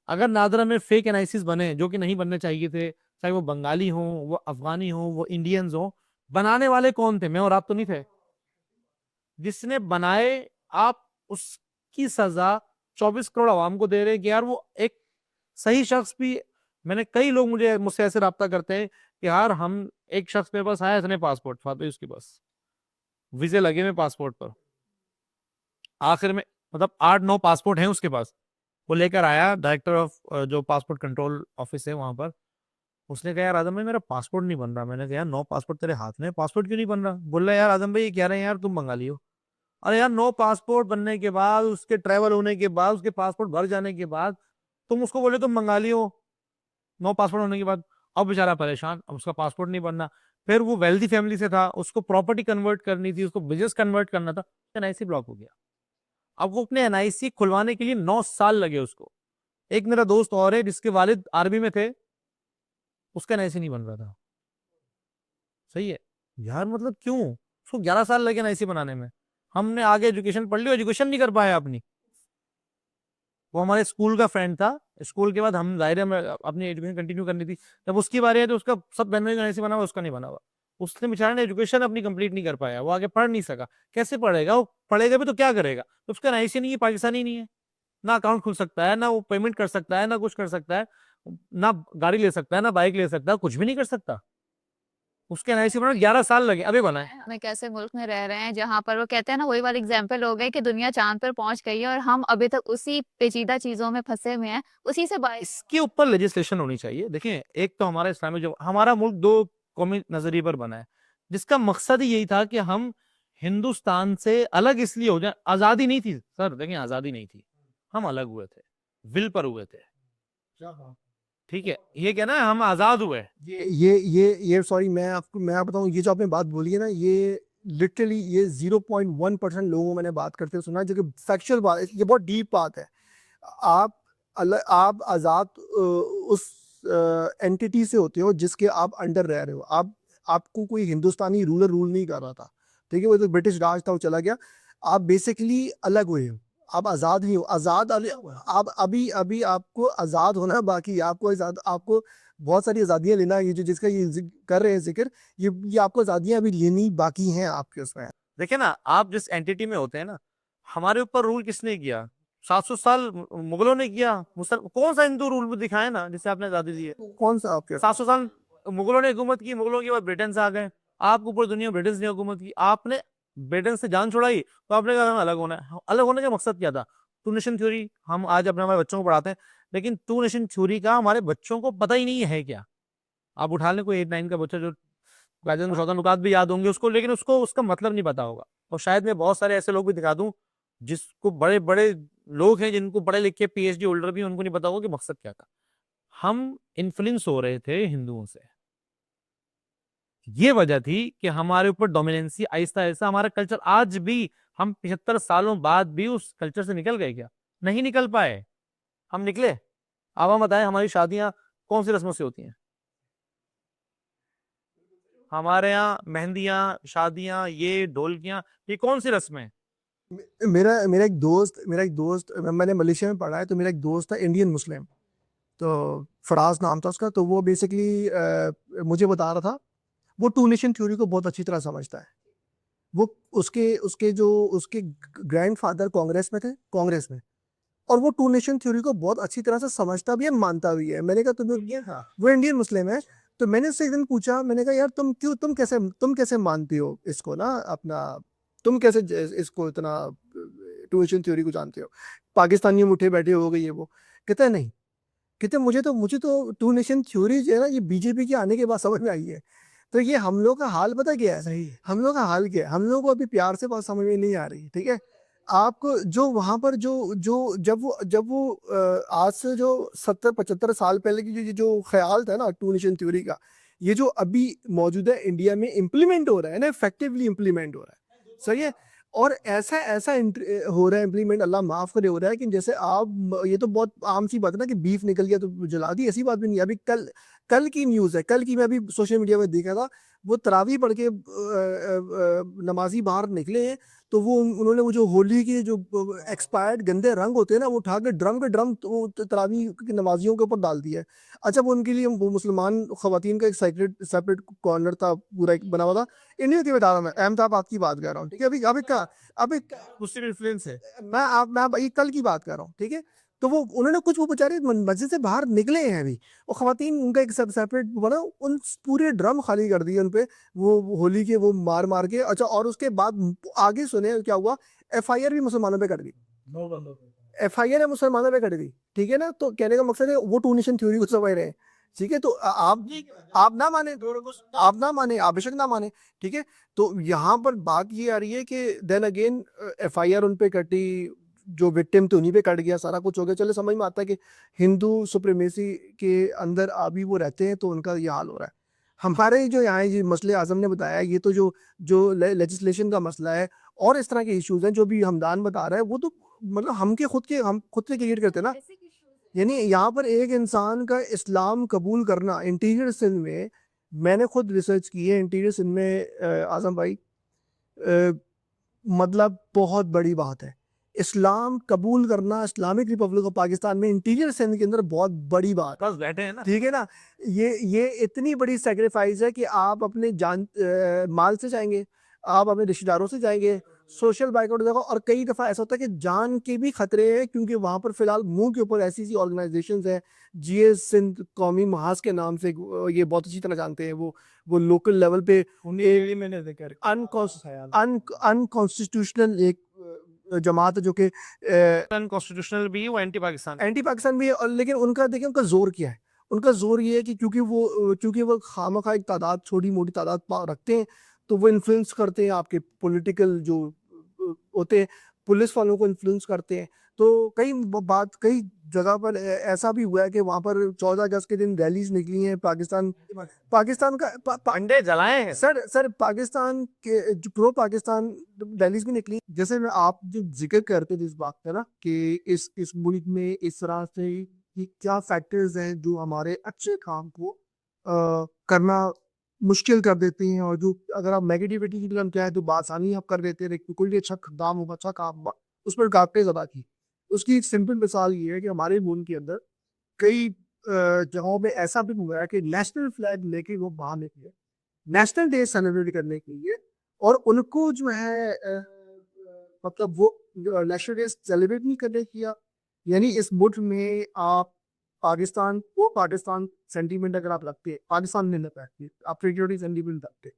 अगर नादरा में फेक एनालिसिस बने जो कि नहीं बनने चाहिए थे, चाहे वो बंगाली हो, वो अफगानी हो, वो इंडियंस हो, बनाने वाले कौन थे? मैं और आप तो नहीं थे। जिसने बनाए, आप उसकी सजा 24 करोड़ आवाम को दे रहे हैं कि यार वो एक सही शख्स भी। मैंने कई लोग मुझसे ऐसे राब्ता करते हैं कि यार हम एक शख्स मेरे पास आया, इसने पासपोर्ट फात उसके पास वीजे लगे हुए पासपोर्ट पर, आखिर में मतलब 8-9 पासपोर्ट हैं उसके पास। वो लेकर आया डायरेक्टर ऑफ जो पासपोर्ट कंट्रोल ऑफिस है वहां पर। उसने कहा यार आदम भाई मेरा पासपोर्ट नहीं बन रहा। मैंने कहा यार 9 पासपोर्ट तेरे हाथ में, पासपोर्ट क्यों नहीं बन रहा? बोल रहा यार आदम भाई ये कह रहे हैं यार तुम बंगाली हो। अरे यार 9 पासपोर्ट बनने के बाद, उसके ट्रैवल होने के बाद, उसके पासपोर्ट भर जाने के बाद तुम उसको बोले तुम बंगाली हो, 9 पासपोर्ट होने के बाद। अब बेचारा परेशान, अब उसका पासपोर्ट नहीं बनना। फिर वो वेल्दी फैमिली से था, उसको प्रॉपर्टी कन्वर्ट करनी थी, उसको बिजनेस कन्वर्ट करना था, एनआईसी ब्लॉक हो गया। अब वो अपने एनआईसी खुलवाने के लिए 9 साल लगे उसको। एक मेरा दोस्त और है जिसके वालिद आर्मी में थे, उसका एनआईसी नहीं बन रहा था। सही है यार, मतलब क्यों उसको 11 साल लगे एनआईसी बनाने में। हमने आगे एजुकेशन पढ़ ली, एजुकेशन नहीं कर पाया अपनी। वो हमारे स्कूल का फ्रेंड था, स्कूल के बाद हम जाहिर है हमें अपनी एजुकेशन कंटिन्यू करनी थी, जब उसकी बारी है तो उसका सब बनने का बना हुआ, उसका नहीं बना हुआ। उसने बेचारे ने एजुकेशन अपनी कंप्लीट नहीं कर पाया, वो आगे पढ़ नहीं सका। कैसे पढ़ेगा वो, पढ़ेगा भी तो क्या करेगा, तो उसका एनआईसी नहीं है, पाकिस्तानी नहीं है, ना अकाउंट खुल सकता है, ना वो पेमेंट कर सकता है, ना कुछ कर सकता है, ना गाड़ी ले सकता है, ना बाइक ले सकता है, कुछ भी नहीं कर सकता। उसके एनआईसी बनाने 11 साल लगे, अभी बना है। हम एक ऐसे मुल्क में रह रहे हैं जहाँ पर वो कहते हैं ना, वही वाली एग्जाम्पल हो गई कि दुनिया चांद पर पहुंच गई है और हम अभी तक उसी पेचीदा चीजों में फंसे हुए हैं, उसी से बाहर। इसके ऊपर लेजिस्लेशन होनी चाहिए। देखिए, एक तो हमारा इस्लामिक, जो हमारा मुल्क दो कौमी नजरिए पर बना है, जिसका मकसद ही यही था कि हम हिंदुस्तान से अलग इसलिए हो जाए। आजादी नहीं थी सर, देखिए आजादी नहीं थी, हम अलग हुए थे, विल पर हुए थे, ठीक है, ये क्या ना, हम आजाद हुए। ये सॉरी, मैं बताऊं, ये जो आपने बात बोली है ना, ये लिटरली ये 0.1% लोगों को मैंने बात करते हुए सुना है, जो कि फैक्चुअल बात है, ये बहुत डीप बात है। आप आज़ाद उस एंटिटी से होते हो जिसके आप अंडर रह रहे हो। आपको कोई हिंदुस्तानी रूलर रूल नहीं कर रहा था, ठीक है, वो तो ब्रिटिश राज था, वो चला गया। आप बेसिकली अलग हुए हो, आप आज़ाद नहीं हो। आप अभी अभी आपको आज़ाद होना है, बाकी आपको बहुत सारी आज़ादियाँ लेना है। ये जो जिसका ये कर रहे हैं जिक्र, ये आपको आज़ादियाँ अभी लेनी बाकी हैं आपके उसमें। देखिए ना, आप जिस एंटिटी में होते हैं ना, हमारे ऊपर रूल किसने किया? 700 साल मुगलों ने किया। कौन सा हिंदू रूल दिखाए ना जिससे आपने आजादी दी है? कौन सा आपके 700 साल मुगलों ने हुकूमत की, मुगलों के बाद ब्रिटेन से आ गए, आपके ऊपर दुनिया में ब्रिटेन ने हुकूमत की, आपने ब्रिटेन से जान छुड़ाई, तो आपने कहा हमें अलग होना है। अलग होने का मकसद क्या था? टू नेशन थ्योरी हम आज अपने हमारे बच्चों को पढ़ाते हैं, लेकिन टू नेशन थ्योरी का हमारे बच्चों को पता ही नहीं है क्या। आप उठा लें कोई 8-9 का बच्चा, जो कायदे में शौता नुकात भी याद होंगे उसको, लेकिन उसको उसका मतलब नहीं पता होगा। और शायद मैं बहुत सारे ऐसे लोग भी दिखा दूं जिसको, बड़े बड़े लोग हैं जिनको पढ़े लिखे पीएचडी होल्डर भी, उनको नहीं पता होगा कि मकसद क्या था। हम इन्फ्लुएंस हो रहे थे हिंदुओं से, ये वजह थी कि हमारे ऊपर डोमिनेंसी आहिस्ता आहिस्ता, हमारा कल्चर आज भी, हम 75 सालों बाद भी उस कल्चर से निकल गए क्या? नहीं निकल पाए। हम निकले। अब हम बताएं, हमारी शादियां कौन सी रस्मों से होती हैं? हमारे यहाँ मेहंदियां, शादियां, ये ढोलकियां, ये कौन सी रस्में? मेरा एक दोस्त, मैंने मलेशिया में पढ़ा है, तो मेरा एक दोस्त था इंडियन मुस्लिम, तो फराज नाम था उसका। तो वो बेसिकली मुझे बता रहा था, वो टू नेशन थ्योरी को बहुत अच्छी तरह समझता है। वो उसके उसके जो उसके ग्रैंडफादर कांग्रेस में, और वो टू नेशन थ्योरी को बहुत अच्छी तरह से समझता भी है, मानता भी है। मैंने कहा तुम्हें, हाँ, वो इंडियन मुस्लिम है। तो मैंने उससे एक दिन पूछा, मैंने कहा यार तुम कैसे मानती हो इसको ना, अपना, तुम कैसे इसको इतना टू नेशन थ्योरी को जानते हो, पाकिस्तानियों में उठे बैठे हो गए ये वो। कहता है नहीं, कहते मुझे तो टू नेशन थ्योरी जो है ना, ये बीजेपी के आने के बाद समझ में आई है। तो ये हम लोग का हाल पता क्या है? सही, हम लोग का हाल क्या है, हम लोग को अभी प्यार से बात समझ में नहीं आ रही, ठीक है। आपको जो वहां पर जो जो जब वो आज से जो 70-75 साल पहले की जो ख्याल था ना टू नेशन थ्योरी का, ये जो अभी मौजूदा इंडिया में इम्प्लीमेंट हो रहा है ना, इफेक्टिवली इम्प्लीमेंट हो रहा है, सही है। और ऐसा ऐसा हो रहा है इम्प्लीमेंट, अल्लाह माफ करे, हो रहा है कि जैसे आप, ये तो बहुत आम सी बात है ना कि बीफ निकल गया तो जला दी, ऐसी बात भी नहीं है। अभी कल कल की न्यूज़ है, कल की, मैं अभी सोशल मीडिया में देखा था, वो तरावी पढ़ के नमाजी बाहर निकले हैं, तो वो उन्होंने वो जो होली के जो एक्सपायर्ड गंदे रंग होते हैं ना, वो उठा के ड्रम के ड्रम वो तरावी के नमाजियों के ऊपर डाल दिया है। अच्छा, वो उनके लिए वो मुसलमान खवातीन का एक सेपरेट कॉर्नर था, पूरा एक बना हुआ था। इंडिया की बता रहा हूँ मैं, अहमदाबाद की बात कर रहा हूँ, ठीक है। अभी मुस्लिम इन्फ्लुएंस है। मैं ये कल की बात कर रहा हूँ, ठीक है। तो वो बेचारे मस्जिद से बाहर निकले हैं अभी, वो खवातीन, उनका एक सेपरेट बना, उन पूरे ड्रम खाली कर दिए उन पे, वो होली के वो मार मार के। अच्छा, और उसके बाद आगे सुने क्या हुआ, एफआईआर भी मुसलमानों पे कट गई, एफआईआर मुसलमानों पे कट गई, ठीक है ना। तो कहने का मकसद है वो टू नेशन थ्योरी को समझ रहे हैं, ठीक है। तो आप ना माने, आप बेशक ना माने, ठीक है। तो यहाँ पर बात ये आ रही है कि देन अगेन एफआईआर उन पे कटी, जो विक्टिम थे उन्हीं पे कट गया, सारा कुछ हो गया। चलो, समझ में आता है कि हिंदू सुप्रीमेसी के अंदर अभी वो रहते हैं, तो उनका ये हाल हो रहा है। हमारे जो यहाँ ये मसले आजम ने बताया, ये तो जो जो लेजिस्लेशन का मसला है, और इस तरह के इश्यूज हैं जो भी हमदान बता रहा है, वो तो मतलब हम खुद से क्रिएट करते हैं ना। यानी यहाँ पर एक इंसान का इस्लाम कबूल करना इंटीरियर सिंध में मैंने खुद रिसर्च की है इंटीरियर सिंध में आजम भाई, अ, मतलब बहुत बड़ी बात है। इस्लाम कबूल करना इस्लामिक रिपब्लिक ऑफ पाकिस्तान में इंटीरियर सिंध के अंदर बहुत बड़ी बात है। बस बैठे हैं ना। ठीक है ना, ये इतनी बड़ी सेक्रीफाइस है कि आप अपने माल से जाएंगे, आप अपने रिश्तेदारों से जाएंगे, सोशल बाइकआउट देखो, और कई दफ़ा ऐसा होता है कि जान के भी खतरे हैं, क्योंकि वहाँ पर फिलहाल मुंह के ऊपर ऐसी ऐसी ऑर्गेनाइजेशंस हैं, जीएस सिंध कौमी महाज के नाम से, ये बहुत अच्छी तरह जानते हैं, वो लोकल लेवल पे उन्हीं मैंने देखा अनकॉन्स्टिट्यूशनल एक जमात है जो कि अनकॉन्स्टिट्यूशनल भी है, वो एंटी पाकिस्तान एंटी पाकिस्तान भी है, और लेकिन उनका देखिए उनका जोर क्या है। उनका जोर ये है कि क्योंकि वो खामखा एक तादाद, छोटी मोटी तादाद रखते हैं, तो वो इन्फ्लुएंस करते हैं आपके पॉलिटिकल जो होते हैं, पुलिस वालों को इन्फ्लुएंस करते हैं। तो कई जगह पर ऐसा भी हुआ है कि वहाँ पर 14 अगस्त के दिन रैलीज निकली हैं, पाकिस्तान का अंडे जलाए हैं। सर पाकिस्तान के जो प्रो पाकिस्तान रैलीज भी निकली। जैसे मैं आप जो जिक्र करते थे इस बात का ना, कि इस मुल्क में इस तरह से कि क्या फैक्टर्स हैं जो हमारे अच्छे काम को करना मुश्किल कर देते हैं, और जो अगर आप नेगेटिविटी की तरफ जाए तो बासानी आप कर देते हैं, कोई भी अच्छा काम होगा, अच्छा काम होगा, उस पर काफी ज्यादा की। उसकी एक सिंपल मिसाल ये है कि हमारे मुल्क के अंदर कई जगहों पे ऐसा भी हुआ है कि नेशनल फ्लैग लेके वो बाहर निकले नेशनल डे सेलिब्रेट करने के लिए, और उनको जो है मतलब वो नेशनल डे सेलिब्रेट नहीं करने किया। यानी इस मुल्क में आप पाकिस्तान सेंटीमेंट अगर आप रखते हैं, पाकिस्तान नहीं रखते, आप पेट्रियोटिक सेंटीमेंट रखते हैं,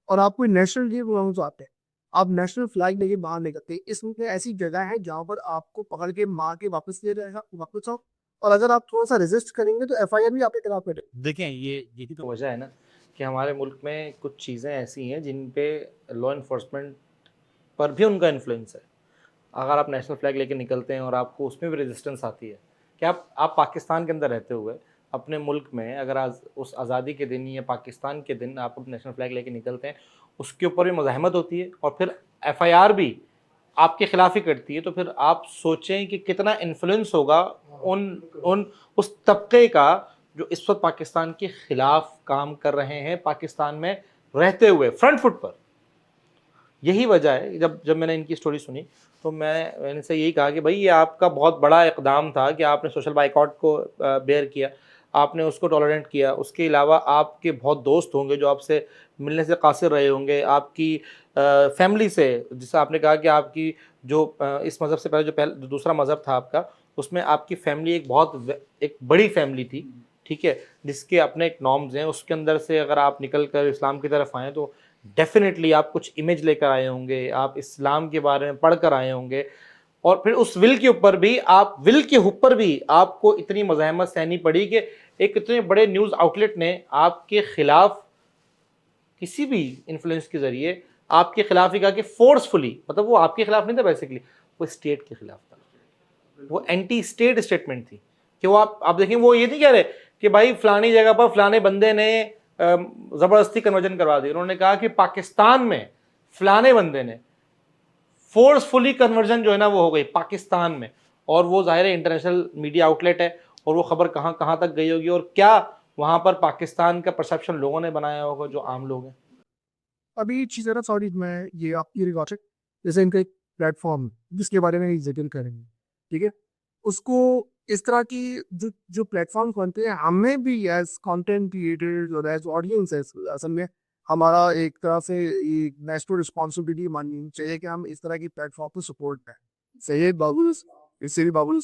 और आप कोई नेशनल डे प्रोग्राम आते हैं, आप नेशनल फ्लैग लेके बाहर निकलते हैं। इस मुल्क में ऐसी जगह है जहाँ पर आपको पकड़ के मार के वापस ले जाएगा, वापस आओ, और अगर आप थोड़ा सा रेजिस्ट करेंगे तो एफआईआर भी आपके खिलाफ करें। देखें, यही तो वजह है ना कि हमारे मुल्क में कुछ चीज़ें ऐसी हैं जिन पे लॉ इन्फोर्समेंट पर भी उनका इन्फ्लुएंस है। अगर आप नेशनल फ्लैग लेके निकलते हैं और आपको उसमें भी रेजिस्टेंस आती है कि आप पाकिस्तान के अंदर रहते हुए अपने मुल्क में अगर आज उस आज़ादी के दिन या पाकिस्तान के दिन आप नेशनल फ्लैग लेके निकलते हैं, उसके ऊपर भी मज़ाहमत होती है और फिर एफआईआर भी आपके खिलाफ ही करती है, तो फिर आप सोचें कि कितना इन्फ्लुएंस होगा उन उस तबके का जो इस वक्त पाकिस्तान के खिलाफ काम कर रहे हैं, पाकिस्तान में रहते हुए फ्रंट फुट पर। यही वजह है, जब मैंने इनकी स्टोरी सुनी तो मैंने इनसे यही कहा कि भाई ये आपका बहुत बड़ा इक़दाम था कि आपने सोशल बाइकआउट को बेयर किया, आपने उसको टॉलरेट किया। उसके अलावा आपके बहुत दोस्त होंगे जो आपसे मिलने से कासिर रहे होंगे, आपकी फैमिली से, जिससे आपने कहा कि आपकी जो इस मज़हब से पहले जो दूसरा मज़हब था आपका, उसमें आपकी फैमिली एक बड़ी फैमिली थी, ठीक है, जिसके अपने एक नॉर्म्स हैं। उसके अंदर से अगर आप निकल कर इस्लाम की तरफ आएँ तो डेफिनेटली आप कुछ इमेज लेकर आए होंगे, आप इस्लाम के बारे में पढ़ कर आए होंगे, और फिर उस विल के ऊपर भी आपको इतनी मज़ाहमत सहनी पड़ी कि एक इतने बड़े न्यूज़ आउटलेट ने आपके खिलाफ किसी भी इन्फ्लुएंस के ज़रिए आपके खिलाफ ही कहा कि फोर्सफुली, मतलब वो आपके खिलाफ नहीं था बेसिकली, वो स्टेट के खिलाफ था, वो एंटी स्टेट स्टेटमेंट थी कि वो आप देखें, वो ये नहीं कह रहे कि भाई फलानी जगह पर फलाने बंदे ने ज़बरदस्ती कन्वर्जन करवा दी। उन्होंने कहा कि पाकिस्तान में फलाने बंदे ने फोर्सफुली कन्वर्जन जो है ना वो हो गई पाकिस्तान में, और वो ज़ाहिर है इंटरनेशनल मीडिया आउटलेट है, और वो खबर कहाँ कहाँ तक गई होगी, और क्या वहाँ पर पाकिस्तान का परसेप्शन लोगों ने बनाया होगा जो आम लोग हैं। अभी चीज़ है ना, सॉरी मैं ये आपकी रिकॉर्ड, जैसे इनका एक प्लेटफॉर्म जिसके बारे में जिक्र करेंगे, ठीक है, उसको इस तरह की जो प्लेटफॉर्म बनते हैं, हमें भी एज कंटेंट क्रिएटर्स और एज ऑडियंस असल में हमारा एक तरह से एक नेशनल रिस्पॉन्सिबिलिटी माननी चाहिए कि हम इस तरह की प्लेटफॉर्म को सपोर्ट करें। सैयद बाबुल, इससे बाबुल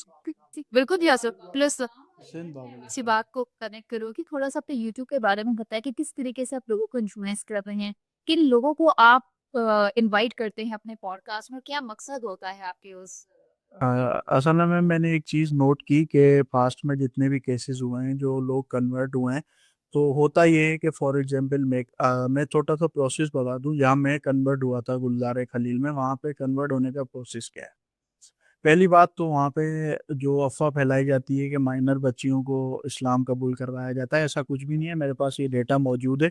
बिल्कुल यासर, प्लस सिंध बाबुल। इसी बात को कनेक्ट करो कि थोड़ा सा अपने यूट्यूब के बारे में बताया कि किस तरीके से आप लोगों को इन्फ्लुएंस कर रहे हैं, किन लोगों को आप इनवाइट करते हैं अपने पॉडकास्ट में, क्या मकसद होता है आपके उस असल में मैंने एक चीज़ नोट की कि पास्ट में जितने भी केसेस हुए हैं जो लोग कन्वर्ट हुए हैं, तो होता ये है कि फॉर एग्जांपल मैं छोटा सा प्रोसेस बता दूं। जहाँ मैं कन्वर्ट हुआ था गुलजार खलील में, वहाँ पे कन्वर्ट होने का प्रोसेस क्या है। पहली बात तो वहाँ पे जो अफवाह फैलाई जाती है कि माइनर बच्चियों को इस्लाम कबूल करवाया जाता है, ऐसा कुछ भी नहीं है। मेरे पास ये डेटा मौजूद है,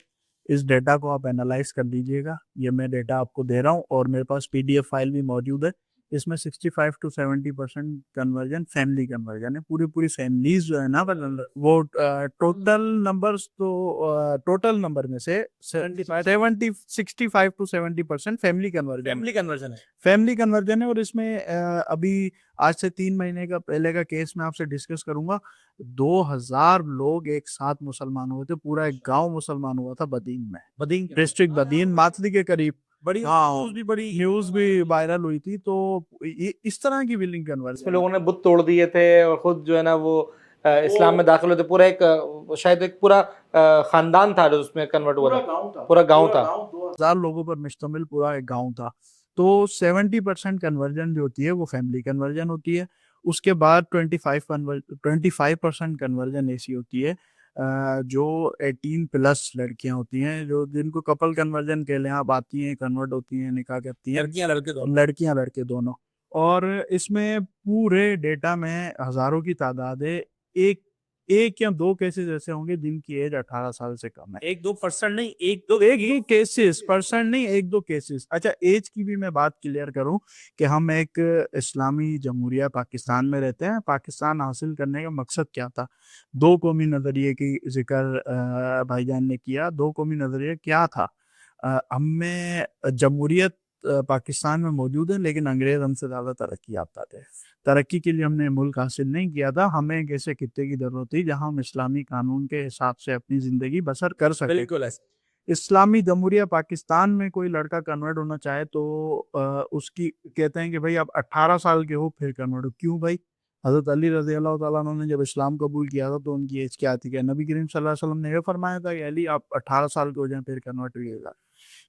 इस डेटा को आप एनालाइज कर लीजिएगा। ये मैं डेटा आपको दे रहा हूँ, और मेरे पास PDF फाइल भी मौजूद है। इसमें 65 to 70% कन्वर्जन फैमिली कन्वर्जन है। पूरी पूरी फैमिलीज जो है ना वो टोटल नंबर्स तो टोटल नंबर में से 65 to 70% फैमिली कन्वर्जन है। फैमिली कन्वर्जन है। और इसमें अभी आज से 3 महीने का पहले का केस मैं आपसे डिस्कस करूंगा। 2000 लोग एक साथ मुसलमान हुए थे, पूरा एक गांव मुसलमान हुआ था बदीन में, बदीन डिस्ट्रिक्ट बदीन, मातली के करीब। बड़ी हाँ, बड़ी न्यूज भी वायरल हुई थी। तो ये इस तरह की विलिंग इसमें कन्वर्जन लोगों ने बुत तोड़ दिए थे और खुद जो है ना वो इस्लाम में दाखिल हुए थे। पूरा एक शायद एक पूरा खानदान था जो उसमें कन्वर्ट हुआ था। पूरा गांव था। 2000 लोगों पर मुश्तमिल पूरा एक गांव था। तो 70% कन्वर्जन जो होती है वो फैमिली कन्वर्जन होती है। उसके बाद 25% कन्वर्जन ऐसी होती है जो 18+ लड़कियां होती हैं, जो जिनको कपल कन्वर्जन के लिए आप आती हैं, कन्वर्ट होती हैं, निकाह करती हैं, लड़कियां लड़के दोनों। और इसमें पूरे डेटा में हजारों की तादाद है। एक एक या दो केसेस ऐसे होंगे जिनकी एज 18 साल से कम है। 1-2% नहीं, एक केसेस, पर्सन नहीं, 1-2 केसेस। अच्छा, एज की भी मैं बात क्लियर करूं कि हम एक इस्लामी जमहूरिया पाकिस्तान में रहते हैं। पाकिस्तान हासिल करने का मकसद क्या था? 2 कौमी नजरिए की जिक्र भाईजान ने किया। 2 कौमी नजरिए क्या था? हमें जमहूरियत पाकिस्तान में मौजूद है, लेकिन अंग्रेज हमसे ज्यादा तरक्की याफ्ता थे। तरक्की के लिए हमने मुल्क हासिल नहीं किया था। हमें एक ऐसे खित्ते की जरूरत थी जहां हम इस्लामी कानून के हिसाब से अपनी जिंदगी बसर कर सके। बिल्कुल ऐसे। इस्लामी जमहूरिया पाकिस्तान में कोई लड़का कन्वर्ट होना चाहे तो उसकी कहते हैं कि भाई आप 18 साल के हो फिर कन्वर्ट हो। क्यों भाई? हजरत अली रजी अल्लाह तआला अन्हु ने जब इस्लाम कबूल किया था तो उनकी एज क्या थी? क्या नबी करीम सल्लल्लाहु अलैहि वसल्लम ने यह फरमाया था कि अली आप 18 साल के हो जाएं फिर कन्वर्ट होइएगा?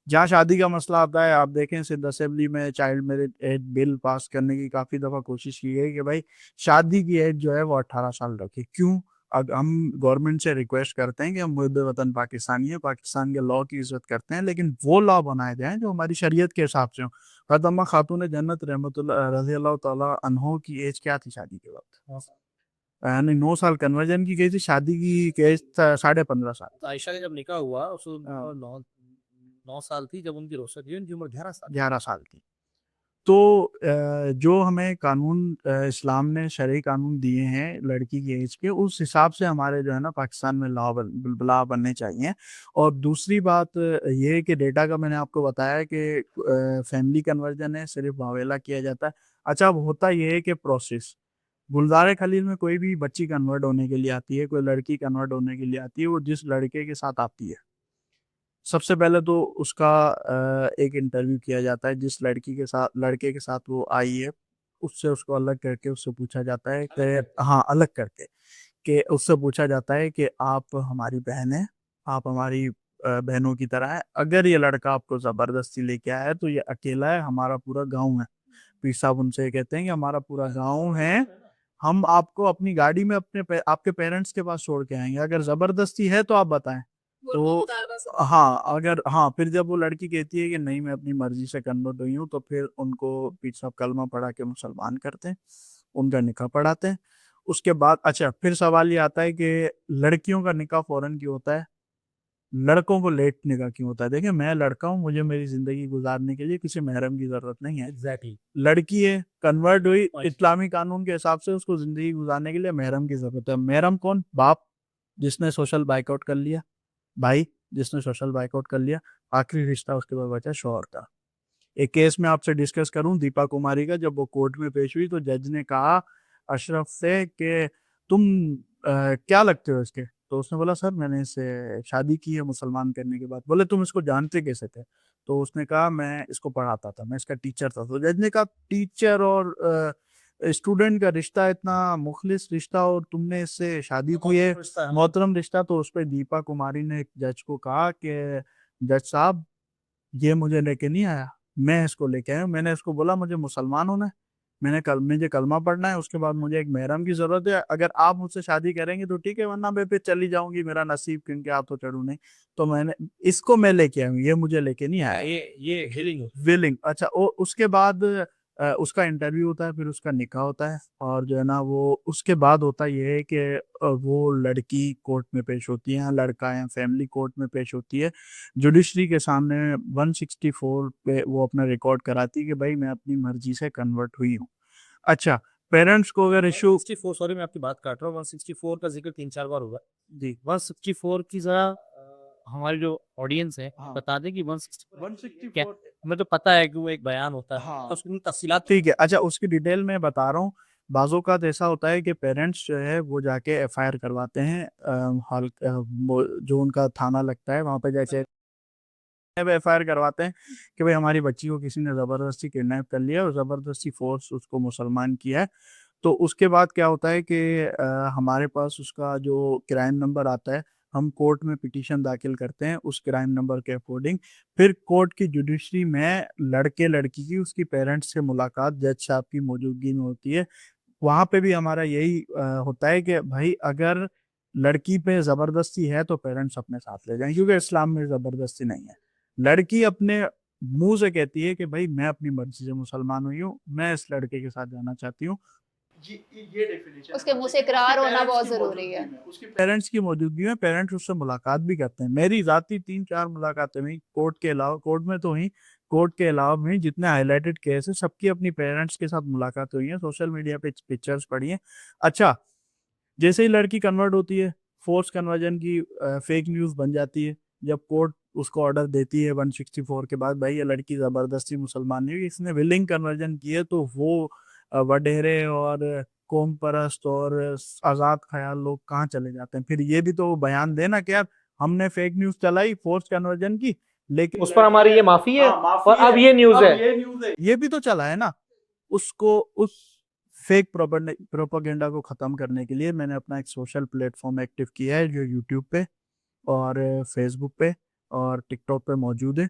जहाँ शादी का मसला आता है, आप देखें सिंध असेंबली में child marriage age bill pass करने की काफी दफा कोशिश की गई कि भाई शादी की एज जो है वो 18 साल रखे। क्यों? अब हम गवर्नमेंट से रिक्वेस्ट करते हैं कि हम मुहिब वतन पाकिस्तानी है, पाकिस्तान के लॉ की इज्जत करते हैं, लेकिन वो लॉ बनाए जाएं जो हमारी शरीयत के हिसाब से हो। फतम्मा खातून जन्नत रहमतुल्लाह रज़ी अल्लाह तआला अन्हो की एज क्या थी शादी के वक्त? यानी 9 साल कन्वर्जन की गई थी, शादी की एज 15.5 साल। तो आयशा का जब निकाह हुआ उस हाँ। 9 साल थी जब उनकी रोशत हुई, उनकी उम्र 11 साल। 11 साल की। तो जो हमें कानून इस्लाम ने शरई कानून दिए हैं लड़की की एज के, उस हिसाब से हमारे जो है ना पाकिस्तान में लॉ बनने चाहिए। और दूसरी बात ये है कि डेटा का मैंने आपको बताया कि फैमिली कन्वर्जन है, सिर्फ वावेला किया जाता है। अच्छा, अब होता ये है कि प्रोसेस गुलजार खलील में कोई भी बच्ची कन्वर्ट होने के लिए आती है, कोई लड़की कन्वर्ट होने के लिए आती है, वो जिस लड़के के साथ आती है सबसे पहले तो उसका एक इंटरव्यू किया जाता है। जिस लड़के के साथ वो आई है उससे उसको अलग करके उससे पूछा जाता है कि हाँ, अलग करके कि उससे पूछा जाता है कि आप हमारी बहन है, आप हमारी बहनों की तरह है। अगर ये लड़का आपको जबरदस्ती लेके आया है तो ये अकेला है, हमारा पूरा गांव है। पीर साहब उनसे कहते हैं कि हमारा पूरा गांव है, हम आपको अपनी गाड़ी में आपके पेरेंट्स के पास छोड़ के आएंगे। अगर जबरदस्ती है तो आप बताएं। तो हाँ, अगर हाँ, फिर जब वो लड़की कहती है कि नहीं मैं अपनी मर्जी से कन्वर्ट हुई हूँ, तो फिर उनको पीर साहब कलमा पढ़ा के मुसलमान करते हैं, उनका निकाह पढ़ाते हैं। उसके बाद अच्छा, फिर सवाल ये आता है कि लड़कियों का निकाह फौरन क्यों होता है, लड़कों को लेट निकाह क्यों होता है? देखिए, मैं लड़का हूँ, मुझे मेरी जिंदगी गुजारने के लिए किसी महरम की जरूरत नहीं है। एग्जैक्टली। लड़की है, कन्वर्ट हुई, इस्लामी कानून के हिसाब से उसको जिंदगी गुजारने के लिए महरम की जरूरत है। महरम कौन? बाप जिसने सोशल बाइकआउट कर लिया, भाई जिसने सोशल बाइकआउट कर लिया, आखिरी रिश्ता उसके बाद बचा शौहर का। एक केस में आपसे डिस्कस करूं, दीपा कुमारी का, जब वो कोर्ट में पेश हुई तो जज ने कहा अशरफ से कि तुम क्या लगते हो इसके? तो उसने बोला सर मैंने इससे शादी की है मुसलमान करने के बाद। बोले तुम इसको जानते कैसे थे? तो उसने कहा मैं इसको पढ़ाता था, मैं इसका टीचर था। तो जज ने कहा टीचर और स्टूडेंट का रिश्ता इतना मुखलिस रिश्ता और तुमने इससे शादी की है, मोहतरम रिश्ता। तो उस पर दीपा कुमारी ने जज को कहा कि जज साहब ये मुझे लेके नहीं आया, मैं इसको लेके आया हूँ। मैंने इसको बोला मुझे मुसलमान होना है, मुझे कलमा पढ़ना है, उसके बाद मुझे एक महरम की जरूरत है। अगर आप मुझसे शादी करेंगे तो ठीक है, वरना मैं फिर चली जाऊंगी, मेरा नसीब, क्योंकि आप तो चढ़ू नहीं। तो मैं लेके आया हूँ, ये मुझे लेके नहीं आया। ये हिलिंग विलिंग। अच्छा, उसके बाद उसका इंटरव्यू होता है, फिर उसका निकाह होता है, और जो है ना वो उसके बाद होता ये है कि वो लड़की कोर्ट में पेश होती है या लड़का या फैमिली कोर्ट में पेश होती है, जुडिशरी के सामने 164 पे वो अपना रिकॉर्ड कराती है कि भाई मैं अपनी मर्जी से कन्वर्ट हुई हूँ। अच्छा, पेरेंट्स को अगर इशू 164, सॉरी मैं आपकी बात काट रहा हूँ, 164 का जिक्र 3-4 बार हुआ। जी 164 की जरा हमारी जो ऑडियंस है हाँ। बता दें कि 164 क्या, 164 हमें तो पता है कि वो एक बयान होता है, हाँ। तो उसकी तफसीलात ठीक है, अच्छा उसकी डिटेल में बता रहा हूँ। बाज़-औक़ात ऐसा होता है कि पेरेंट्स जो है वो जाके एफआईआर करवाते हैं, वो जो उनका थाना लगता है वहाँ पे जैसे एफआईआर करवाते हैं कि भाई हमारी बच्ची को किसी ने ज़बरदस्ती किडनैप कर लिया और ज़बरदस्ती फ़ोर्स उसको मुसलमान किया है। तो उसके बाद क्या होता है कि हमारे पास उसका जो क्राइम नंबर आता है, हम कोर्ट में पिटीशन दाखिल करते हैं उस क्राइम नंबर के अकॉर्डिंग। फिर कोर्ट की जुडिशरी में लड़के-लड़की की उसकी पेरेंट्स से मुलाकात जज साहब की मौजूदगी में होती है। वहाँ पे भी हमारा यही होता है कि भाई अगर लड़की पे ज़बरदस्ती है तो पेरेंट्स अपने साथ ले जाएँ, क्योंकि इस्लाम में ज़बरदस्ती नहीं है। लड़की अपने मुँह से कहती है कि भाई मैं अपनी मर्ज़ी से मुसलमान हुई हूँ, मैं इस लड़के के साथ जाना चाहती हूँ। ये डेफिनेशन उसके मुँह से इकरार होना बहुत ज़रूरी है। उसके पेरेंट्स की मौजूदगी में पेरेंट्स उससे मुलाकात भी करते हैं। मेरी ज़ाती 3-4 मुलाकातें हुई कोर्ट के अलावा, कोर्ट में तो हुई, कोर्ट के अलावा भी जितने हाइलाइटेड केस हैं सबकी अपनी पेरेंट्स के साथ मुलाकात हुई है, सोशल मीडिया पे पिक्चर्स पड़ी हैं। अच्छा, जैसे ही लड़की कन्वर्ट होती है, फ़ोर्स कन्वर्जन की फेक न्यूज़ बन जाती है। जब कोर्ट उसको ऑर्डर देती है 164 के बाद, भाई ये लड़की ज़बरदस्ती मुसलमान नहीं हुई, इसने विलिंग कन्वर्जन की है, तो वो वडेरे और कौम परस्त और आज़ाद ख़याल लोग कहाँ चले जाते हैं। फिर ये भी तो बयान दें ना कि यार हमने फेक न्यूज़ चलाई फ़ोर्स कन्वर्जन की, लेकिन उस पर हमारी ये माफी है, हाँ, माफ़ी और अब है, ये न्यूज़ अब है। ये न्यूज़ है। ये भी तो चला है ना। उसको उस फेक प्रोपेगेंडा को ख़त्म करने के लिए मैंने अपना एक सोशल प्लेटफ़ॉर्म एक्टिव किया है जो यूट्यूब पे और फ़ेसबुक पे और टिकटॉक पे मौजूद है।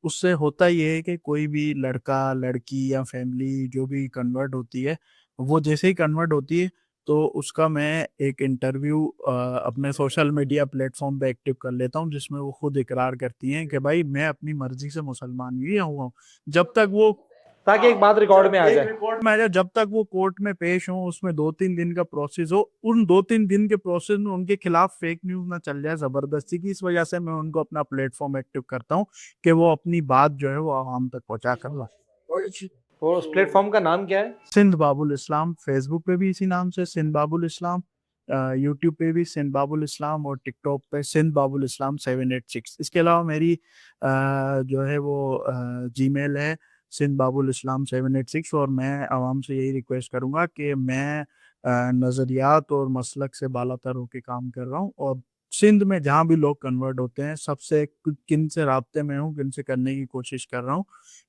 उससे होता ये है कि कोई भी लड़का, लड़की या फैमिली जो भी कन्वर्ट होती है, वो जैसे ही कन्वर्ट होती है तो उसका मैं एक इंटरव्यू अपने सोशल मीडिया प्लेटफ़ॉर्म पे एक्टिव कर लेता हूँ, जिसमें वो खुद इकरार करती हैं कि भाई मैं अपनी मर्ज़ी से मुसलमान हुई हुआ हूँ। जब तक वो ताकि एक बात रिकॉर्ड में आ एक जाए। रिकॉर्ड में आ जाए, जब तक वो कोर्ट में पेश हों, उसमें 2-3 दिन का प्रोसेस हो, उन 2-3 दिन के प्रोसेस में उनके खिलाफ फेक न्यूज़ ना चल जाए ज़बरदस्ती की, इस वजह से मैं उनको अपना प्लेटफ़ॉर्म एक्टिव करता हूँ कि वो अपनी बात जो है वो आवाम तक पहुँचा कर लाएँ। और उस प्लेटफॉर्म का नाम क्या है? सिंध बाबुल इस्लाम, फेसबुक पे भी इसी नाम से सिंध बाबुल इस्लाम, यूट्यूब पे भी सिंध बाबुल इस्लाम और टिकटॉक पे सिंध बाबुल इस्लाम 786। इसके अलावा मेरी जो है वो जीमेल है सिंध बाबुल इस्लाम 786, और मैं आवाम से यही रिक्वेस्ट करूँगा कि मैं नज़रियात और मसलक से बालातर होके काम कर रहा हूँ, और सिंध में जहाँ भी लोग कन्वर्ट होते हैं सबसे किन से राब्ते में हूँ, किन से करने की कोशिश कर रहा हूँ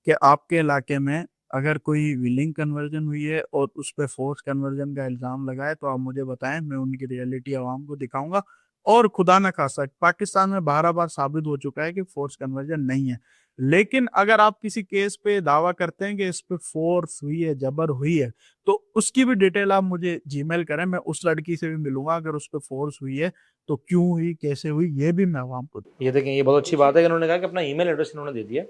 कि आपके इलाके में अगर कोई विलिंग कन्वर्जन हुई है और उस पे फ़ोर्स कन्वर्जन का इल्ज़ाम लगा है तो आप मुझे बताएँ, मैं उनकी रियलिटी आवाम को दिखाऊँगा। और खुदा न ख़ास्ता पाकिस्तान में 12 बार साबित हो चुका है कि फ़ोर्स कन्वर्जन नहीं है। लेकिन अगर आप किसी केस पे दावा करते हैं कि इस पे फ़ोर्स हुई है, जबर हुई है, तो उसकी भी डिटेल आप मुझे जीमेल करें, मैं उस लड़की से भी मिलूँगा, अगर उस पे फ़ोर्स हुई है, तो क्यों हुई, कैसे हुई, ये भी मैं आवाम को ये देखें, ये बहुत अच्छी बात है कि उन्होंने कहा कि अपना ईमेल एड्रेस इन्होंने दे दिया।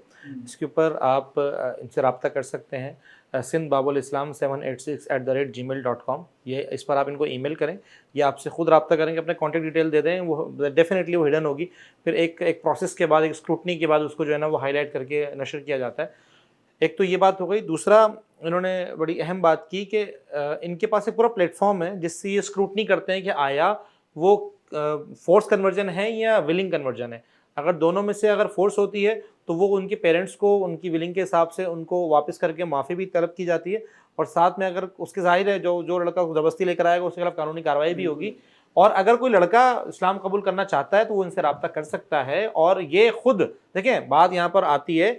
इसके ऊपर आप इनसे रब्ता कर सकते हैं, sindhbabulislam786@gmail.com। ये इस पर आप इनको ईमेल करें, ये आपसे खुद रब्ता करेंगे, अपने कॉन्टैक्ट डिटेल दे दें, वो डेफिनेटली वो हिडन होगी। फिर एक प्रोसेस के बाद, एक स्क्रूटनी के बाद उसको जो है ना वो हाईलाइट करके नशर किया जाता है। एक तो ये बात हो गई। दूसरा, इन्होंने बड़ी अहम बात की कि इनके पास एक पूरा प्लेटफॉर्म है जिससे ये स्क्रूटनी करते हैं कि आया वो फोर्स कन्वर्जन है या विलिंग कन्वर्जन है। अगर दोनों में से अगर फोर्स होती है तो वो उनके पेरेंट्स को उनकी विलिंग के हिसाब से उनको वापस करके माफ़ी भी तलब की जाती है, और साथ में अगर उसके ज़ाहिर है जो जो लड़का ज़बरदस्ती लेकर आएगा उसके खिलाफ कानूनी कार्रवाई भी होगी। और अगर कोई लड़का इस्लाम कबूल करना चाहता है तो वो इनसे रब्ता कर सकता है। और ये खुद देखें, बात यहाँ पर आती है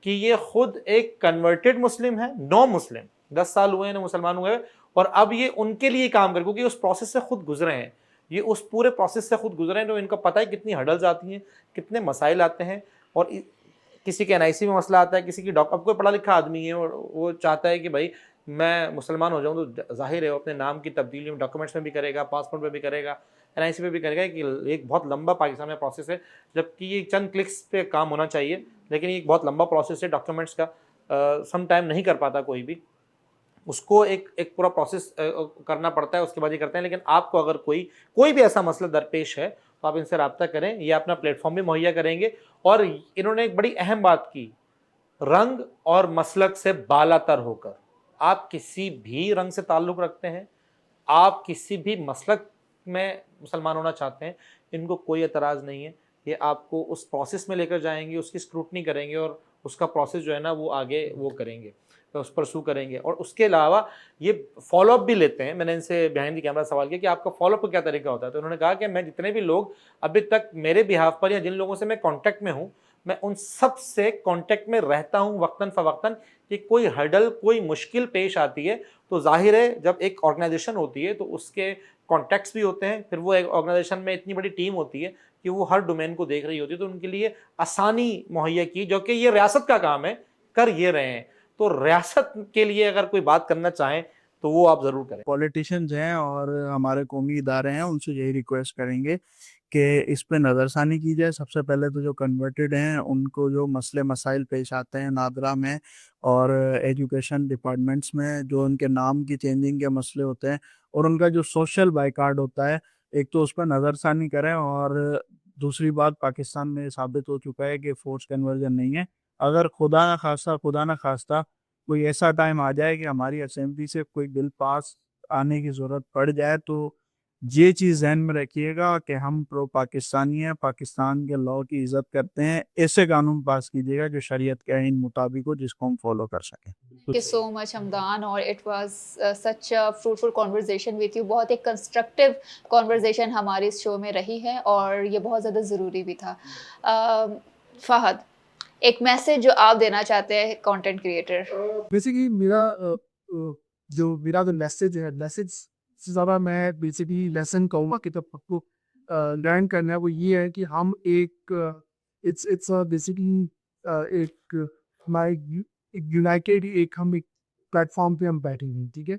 कि ये खुद एक कन्वर्टेड मुस्लिम है, नो मुस्लिम, 10 साल हुए हैं मुसलमान हुए, और अब ये उनके लिए काम कर, क्योंकि उस प्रोसेस से खुद गुजरे हैं, ये उस पूरे प्रोसेस से खुद गुजरे हैं, तो इनको पता है कितनी हर्डल्स आती हैं, कितने मसाइल आते हैं। और किसी के एनआईसी में मसला आता है, किसी की अब कोई पढ़ा लिखा आदमी है और वो चाहता है कि भाई मैं मुसलमान हो जाऊँ, तो जाहिर है वो अपने नाम की तब्दीली डॉक्यूमेंट्स में भी करेगा, पासपोर्ट में भी करेगा, एनआईसी पे भी करेगा, कि एक बहुत लंबा पाकिस्तान में प्रोसेस है, जबकि ये चंद क्लिक्स पे काम होना चाहिए, लेकिन ये एक बहुत लंबा प्रोसेस है डॉक्यूमेंट्स का। सम टाइम नहीं कर पाता कोई भी, उसको एक पूरा प्रोसेस करना पड़ता है, उसके बाद ये करते हैं। लेकिन आपको अगर कोई भी ऐसा मसला दरपेश है तो आप इनसे रब्ता करें, ये अपना प्लेटफॉर्म भी मुहैया करेंगे। और इन्होंने एक बड़ी अहम बात की, रंग और मसलक से बालातर होकर। आप किसी भी रंग से ताल्लुक़ रखते हैं, आप किसी भी मसलक में मुसलमान होना चाहते हैं, इनको कोई एतराज़ नहीं है। ये आपको उस प्रोसेस में लेकर जाएंगे, उसकी स्क्रूटनी करेंगे और उसका प्रोसेस जो है ना वो आगे वो करेंगे, तो उस परसू करेंगे। और उसके अलावा ये फॉलोअप भी लेते हैं। मैंने इनसे बिहाइंड द कैमरा सवाल किया कि आपका फॉलोअप का क्या तरीका होता है, तो उन्होंने कहा कि मैं जितने भी लोग अभी तक मेरे बिहाफ पर या जिन लोगों से मैं कॉन्टैक्ट में हूँ, मैं उन सब से कॉन्टैक्ट में रहता हूँ वक्तन फ़वक्तन, कि कोई हर्डल, कोई मुश्किल पेश आती है तो ज़ाहिर है जब एक ऑर्गेनाइजेशन होती है तो उसके कॉन्टैक्ट्स भी होते हैं, फिर वो एक ऑर्गेनाइजेशन में इतनी बड़ी टीम होती है कि वो हर डोमेन को देख रही होती है, तो उनके लिए आसानी मुहैया की, जो कि ये रियासत का काम है, कर ये रहे हैं। तो रियासत के लिए अगर कोई बात करना चाहें तो वो आप ज़रूर करें। पॉलिटिशियंस हैं और हमारे कौमी इदारे हैं, उनसे यही रिक्वेस्ट करेंगे कि इस पे नज़रसानी की जाए। सबसे पहले तो जो कन्वर्टेड हैं उनको जो मसले मसाइल पेश आते हैं नादरा में और एजुकेशन डिपार्टमेंट्स में, जो उनके नाम की चेंजिंग के मसले होते हैं और उनका जो सोशल बाइकाट होता है, एक तो उस पर नज़रसानी करें। और दूसरी बात, पाकिस्तान में साबित हो चुका है कि फोर्स कन्वर्जन नहीं है। अगर खुदा ना खास्ता कोई ऐसा टाइम आ जाए कि हमारी असेंबली से कोई बिल पास आने की ज़रूरत पड़ जाए, तो ये चीज़ ज़हन में रखिएगा कि हम प्रो पाकिस्तानी हैं, पाकिस्तान के लॉ की इज़्ज़त करते हैं। ऐसे कानून पास कीजिएगा जो शरीयत के आइन मुताबिक हो, जिसको हम फॉलो कर सकें। Thank you so much Hamdan, और it was such a fruitful conversation with you. बहुत एक कंस्ट्रक्टिव कॉन्वर्सेशन हमारे इस शो में रही है और ये बहुत ज़्यादा ज़रूरी भी था। फ़हद, एक मैसेज जो आप देना चाहते हैं कंटेंट क्रिएटर। बेसिकली मेरा जो मैसेज से ज़्यादा मैं बेसिकली लेसन कहूँगा कि तब आपको लर्न करना है, वो ये है कि हम एक इट्स बेसिकली एक हमारे एक यूनाइटेड हम एक प्लेटफॉर्म पे हम बैठे हैं, ठीक है।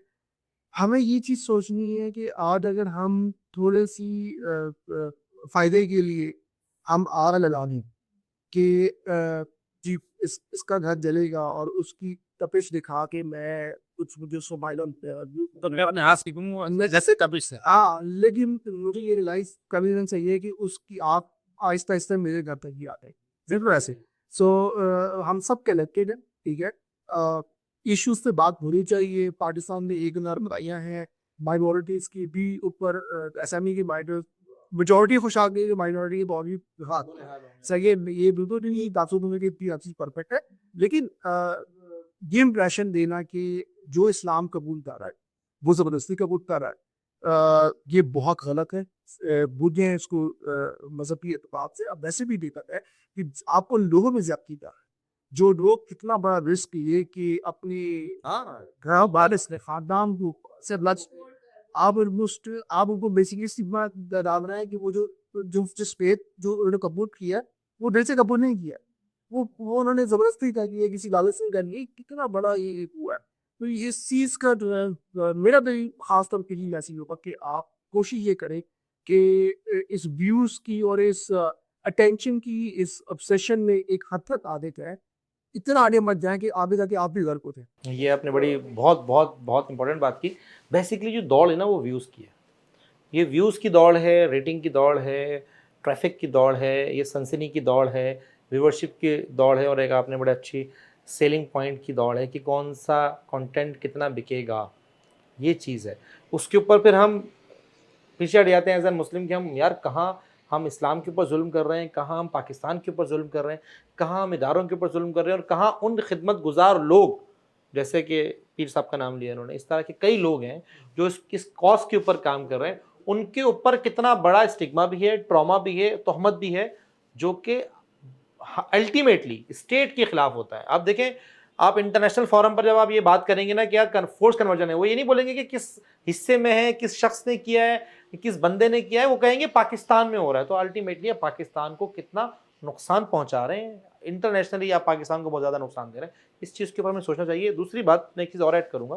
हमें ये चीज़ सोचनी है कि आज अगर हम थोड़े सी फ़ायदे के लिए हम आग लगा लें कि जी इसका घर जलेगा और उसकी तपिश दिखा के मैं कुछ मुझे तो मैं अपने हाथ सीखूंगा अंदर जैसे तबिश से। लेकिन मुझे ये रियलाइज करने चाहिए कि उसकी आग आहिस्ता आहिस्ता मेरे घर तक ही आ गई, जरूर ऐसे। सो हम सब कनेक्टेड हैं, ठीक है। इश्यूज पे बात होनी चाहिए। पाकिस्तान में एक बुराइयां हैं, माइनॉरिटीज की भी ऊपर असमी की मेजोरिटी खुश आ गई, माइनॉरिटी की बहुत सही है। ये बिल्कुल नहीं तासुब में कि इतनी हद चीज परफेक्ट है, लेकिन ये इम्प्रेशन देना कि जो इस्लाम कबूल कर रहा है वो ज़बरदस्ती कबूल कर रहा है, ये बहुत गलत है। बुझें इसको मजहब की एतबार से। अब वैसे भी देखा है कि आपको लोगों में ज्यादती का जो लोग कितना बड़ा रिस्क लिए कि अपनी घर वाले से खानदान को से लज आप उनको बेसिकली सिग्मा डाल रहे हैं कि वो जिस फेथ जो उन्होंने कबूल किया वो दिल से कबूल नहीं किया, वो उन्होंने जबरदस्ती कर लिया, किसी लालच से कर लिया। कितना बड़ा ये हुआ है। तो इस चीज का जो है मेरा तो खास तौर पर यही मैसेज होगा कि आप कोशिश ये करें कि इस व्यूज की और इस अटेंशन की, इस ऑब्सेशन में एक हद तक आदत है, इतना आगे मत जाए कि आगे जाके आप भी घर को थे। ये आपने बड़ी बहुत बहुत बहुत इंपॉर्टेंट बात की। बेसिकली जो दौड़ है ना वो व्यूज़ की है। ये व्यूज़ की दौड़ है, रेटिंग की दौड़ है, ट्रैफिक की दौड़ है, ये सनसनी की दौड़ है, व्यूअरशिप की दौड़ है, और एक आपने बड़ी अच्छी सेलिंग पॉइंट की दौड़ है कि कौन सा कंटेंट कितना बिकेगा, ये चीज़ है। उसके ऊपर फिर हम पीछे हट जाते हैं एज ए मुस्लिम कि हम यार कहाँ हम इस्लाम के ऊपर जुल्म कर रहे हैं, कहाँ हम पाकिस्तान के ऊपर जुल्म कर रहे हैं, कहाँ हम इदारों के ऊपर जुल्म कर रहे हैं, और कहाँ उन खिदमत गुजार लोग, जैसे कि पीर साहब का नाम लिया इन्होंने, इस तरह के कई लोग हैं जो इस कॉज के ऊपर काम कर रहे हैं, उनके ऊपर कितना बड़ा स्टिग्मा भी है, ट्रॉमा भी है, तोहमत भी है, जो कि अल्टीमेटली स्टेट के खिलाफ होता है। आप देखें, आप इंटरनेशनल फोरम पर जब आप ये बात करेंगे ना कि यार फोर्स कन्वर्जन है, वो ये नहीं बोलेंगे कि किस हिस्से में है, किस शख्स ने किया है, किस बंदे ने किया है, वो कहेंगे पाकिस्तान में हो रहा है। तो अल्टीमेटली आप पाकिस्तान को कितना नुकसान पहुंचा रहे हैं, इंटरनेशनली आप पाकिस्तान को बहुत ज़्यादा नुकसान दे रहे हैं। इस चीज़ के ऊपर हमें सोचना चाहिए। दूसरी बात, मैं एक चीज़ और ऐड करूँगा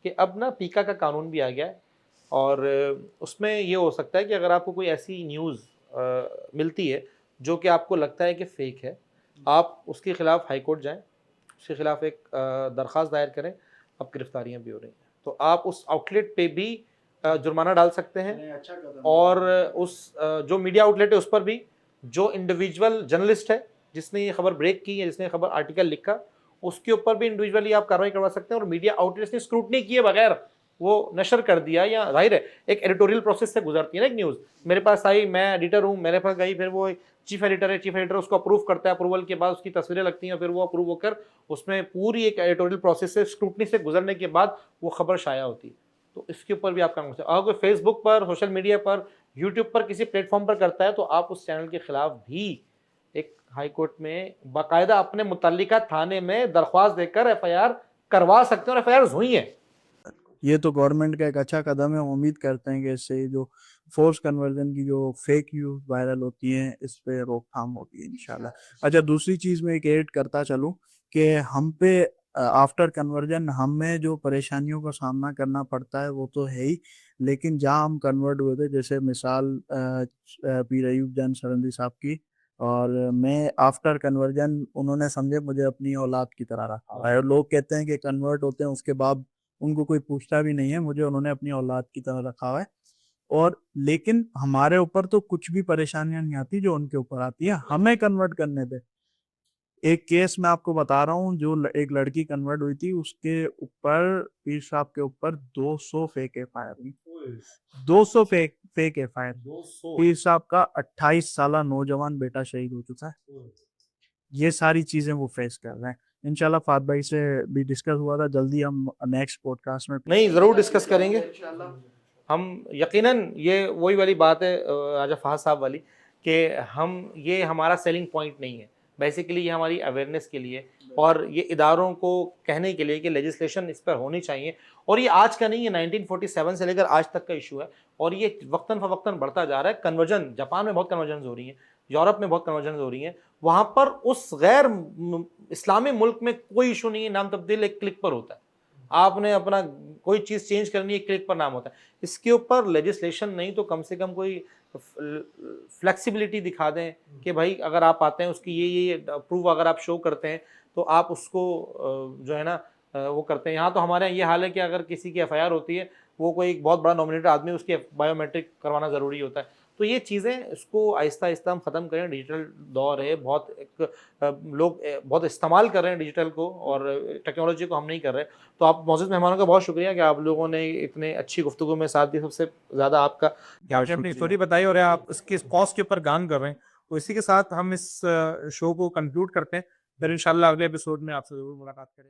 कि अब ना पीका का कानून भी आ गया है, और उसमें ये हो सकता है कि अगर आपको कोई ऐसी न्यूज़ मिलती है जो कि आपको लगता है कि फ़ेक है, आप उसके ख़िलाफ़ हाई कोर्ट जाएँ उसके खिलाफ एक दरख्वास्त दायर करें, अब गिरफ्तारियां भी हो रही हैं, तो आप उस आउटलेट पे भी जुर्माना डाल सकते हैं। अच्छा कदम और उस जो मीडिया आउटलेट है उस पर भी, जो इंडिविजुअल जर्नलिस्ट है जिसने ये खबर ब्रेक की है, जिसने ये खबर आर्टिकल लिखा, उसके ऊपर भी इंडिविजुअली आप कार्रवाई करवा सकते हैं। और मीडिया आउटलेट्स ने स्क्रूटनी किए बगैर वो नशर कर दिया, या जाहिर है एक एडिटोरियल प्रोसेस से गुजरती है ना एक न्यूज़, मेरे पास आई, मैं एडिटर हूँ, मेरे पास गई, फिर वो चीफ एडिटर है, चीफ एडिटर उसको अप्रूव करता है, अप्रूवल के बाद उसकी तस्वीरें लगती हैं, फिर वो अप्रूव होकर उसमें पूरी एक एडिटोरियल प्रोसेस से स्क्रूटनी से गुजरने के बाद वो खबर शाया होती है। तो इसके ऊपर भी आप काम कर सकते हैं। अगर कोई फेसबुक पर, सोशल मीडिया पर, यूट्यूब पर किसी प्लेटफॉर्म पर करता है, तो आप उस चैनल के खिलाफ भी एक हाई कोर्ट में बाकायदा अपने मुतल्लिका थाने में दरख्वास्त देकर एफआईआर करवा सकते हैं, और एफआईआर हुई है। ये तो गवर्नमेंट का एक अच्छा कदम है। उम्मीद करते हैं कि इससे जो फोर्स कन्वर्जन की जो फेक न्यूज वायरल होती हैं, इस पे रोकथाम होगी इंशाल्लाह। अच्छा, दूसरी चीज में एक ऐड करता चलूं कि हम पे आफ्टर कन्वर्जन हमें जो परेशानियों का सामना करना पड़ता है वो तो है ही, लेकिन जहाँ हम कन्वर्ट हुए थे, जैसे मिसाल पीर अयूब जान सरंदी साहब की, और मैं आफ्टर कन्वर्जन उन्होंने समझे मुझे अपनी औलाद की तरह रखा हुआ है। और लोग कहते हैं कि कन्वर्ट होते हैं उसके बाद उनको कोई पूछता भी नहीं है, मुझे उन्होंने अपनी औलाद की तरह रखा हुआ है। और लेकिन हमारे ऊपर तो कुछ भी परेशानियां नहीं आती जो उनके ऊपर आती है हमें कन्वर्ट करने पे। एक केस मैं आपको बता रहा हूँ, जो एक लड़की कन्वर्ट हुई थी, उसके ऊपर पीर साहब के ऊपर 200 फेक एफआईआर हुई, 200 फेक एफआईआर। पीर साहब का 28 साल नौजवान बेटा शहीद हो चुका है। ये सारी चीजें वो फेस कर रहे हैं। इंशाल्लाह फात भाई से भी डिस्कस हुआ था, जल्दी हम नेक्स्ट पॉडकास्ट में नहीं, ज़रूर डिस्कस करेंगे हम यकीनन। ये वही वाली बात है राजा फहद साहब वाली, कि हम, ये हमारा सेलिंग पॉइंट नहीं है, बेसिकली ये हमारी अवेयरनेस के लिए और ये इदारों को कहने के लिए कि लेजिस्लेशन इस पर होनी चाहिए। और ये आज का नहीं है, 1947 से लेकर आज तक का इशू है, और ये वक्तन फ़वक्तन बढ़ता जा रहा है। कन्वर्जन, जापान में बहुत कन्वर्जन हो रही हैं, यूरोप में बहुत कन्वर्जन हो रही हैं, वहाँ पर उस गैर इस्लामी मुल्क में कोई इशू नहीं है, नाम तब्दील एक क्लिक पर होता है। आपने अपना कोई चीज़ चेंज करनी है, क्लिक पर नाम होता है। इसके ऊपर लेजिस्लेशन नहीं तो कम से कम कोई फ्लेक्सिबिलिटी दिखा दें कि भाई अगर आप आते हैं, उसकी ये प्रूफ अगर आप शो करते हैं तो आप उसको जो है ना वो करते हैं। यहाँ तो हमारे यहाँ ये हाल है कि अगर किसी की एफआईआर होती है, वो कोई एक बहुत बड़ा नॉमिनेटेड आदमी, उसकी बायोमेट्रिक करवाना ज़रूरी होता है। तो ये चीज़ें, इसको आहिस्ता आहिस्ता हम ख़त्म करें। डिजिटल दौर है, बहुत लोग बहुत इस्तेमाल कर रहे हैं डिजिटल को, और टेक्नोलॉजी को हम नहीं कर रहे। तो आप मौजूद मेहमानों का बहुत शुक्रिया कि आप लोगों ने इतने अच्छी गुफ्तगू में साथ दी। सबसे ज़्यादा आपका, कि आपने अपनी स्टोरी बताई और आप इसके कॉज के ऊपर गान कर रहे हैं। तो इसी के साथ हम इस शो को कंक्लूड करते हैं। फिर इंशाल्लाह अगले एपिसोड में आपसे ज़रूर मुलाकात करेंगे।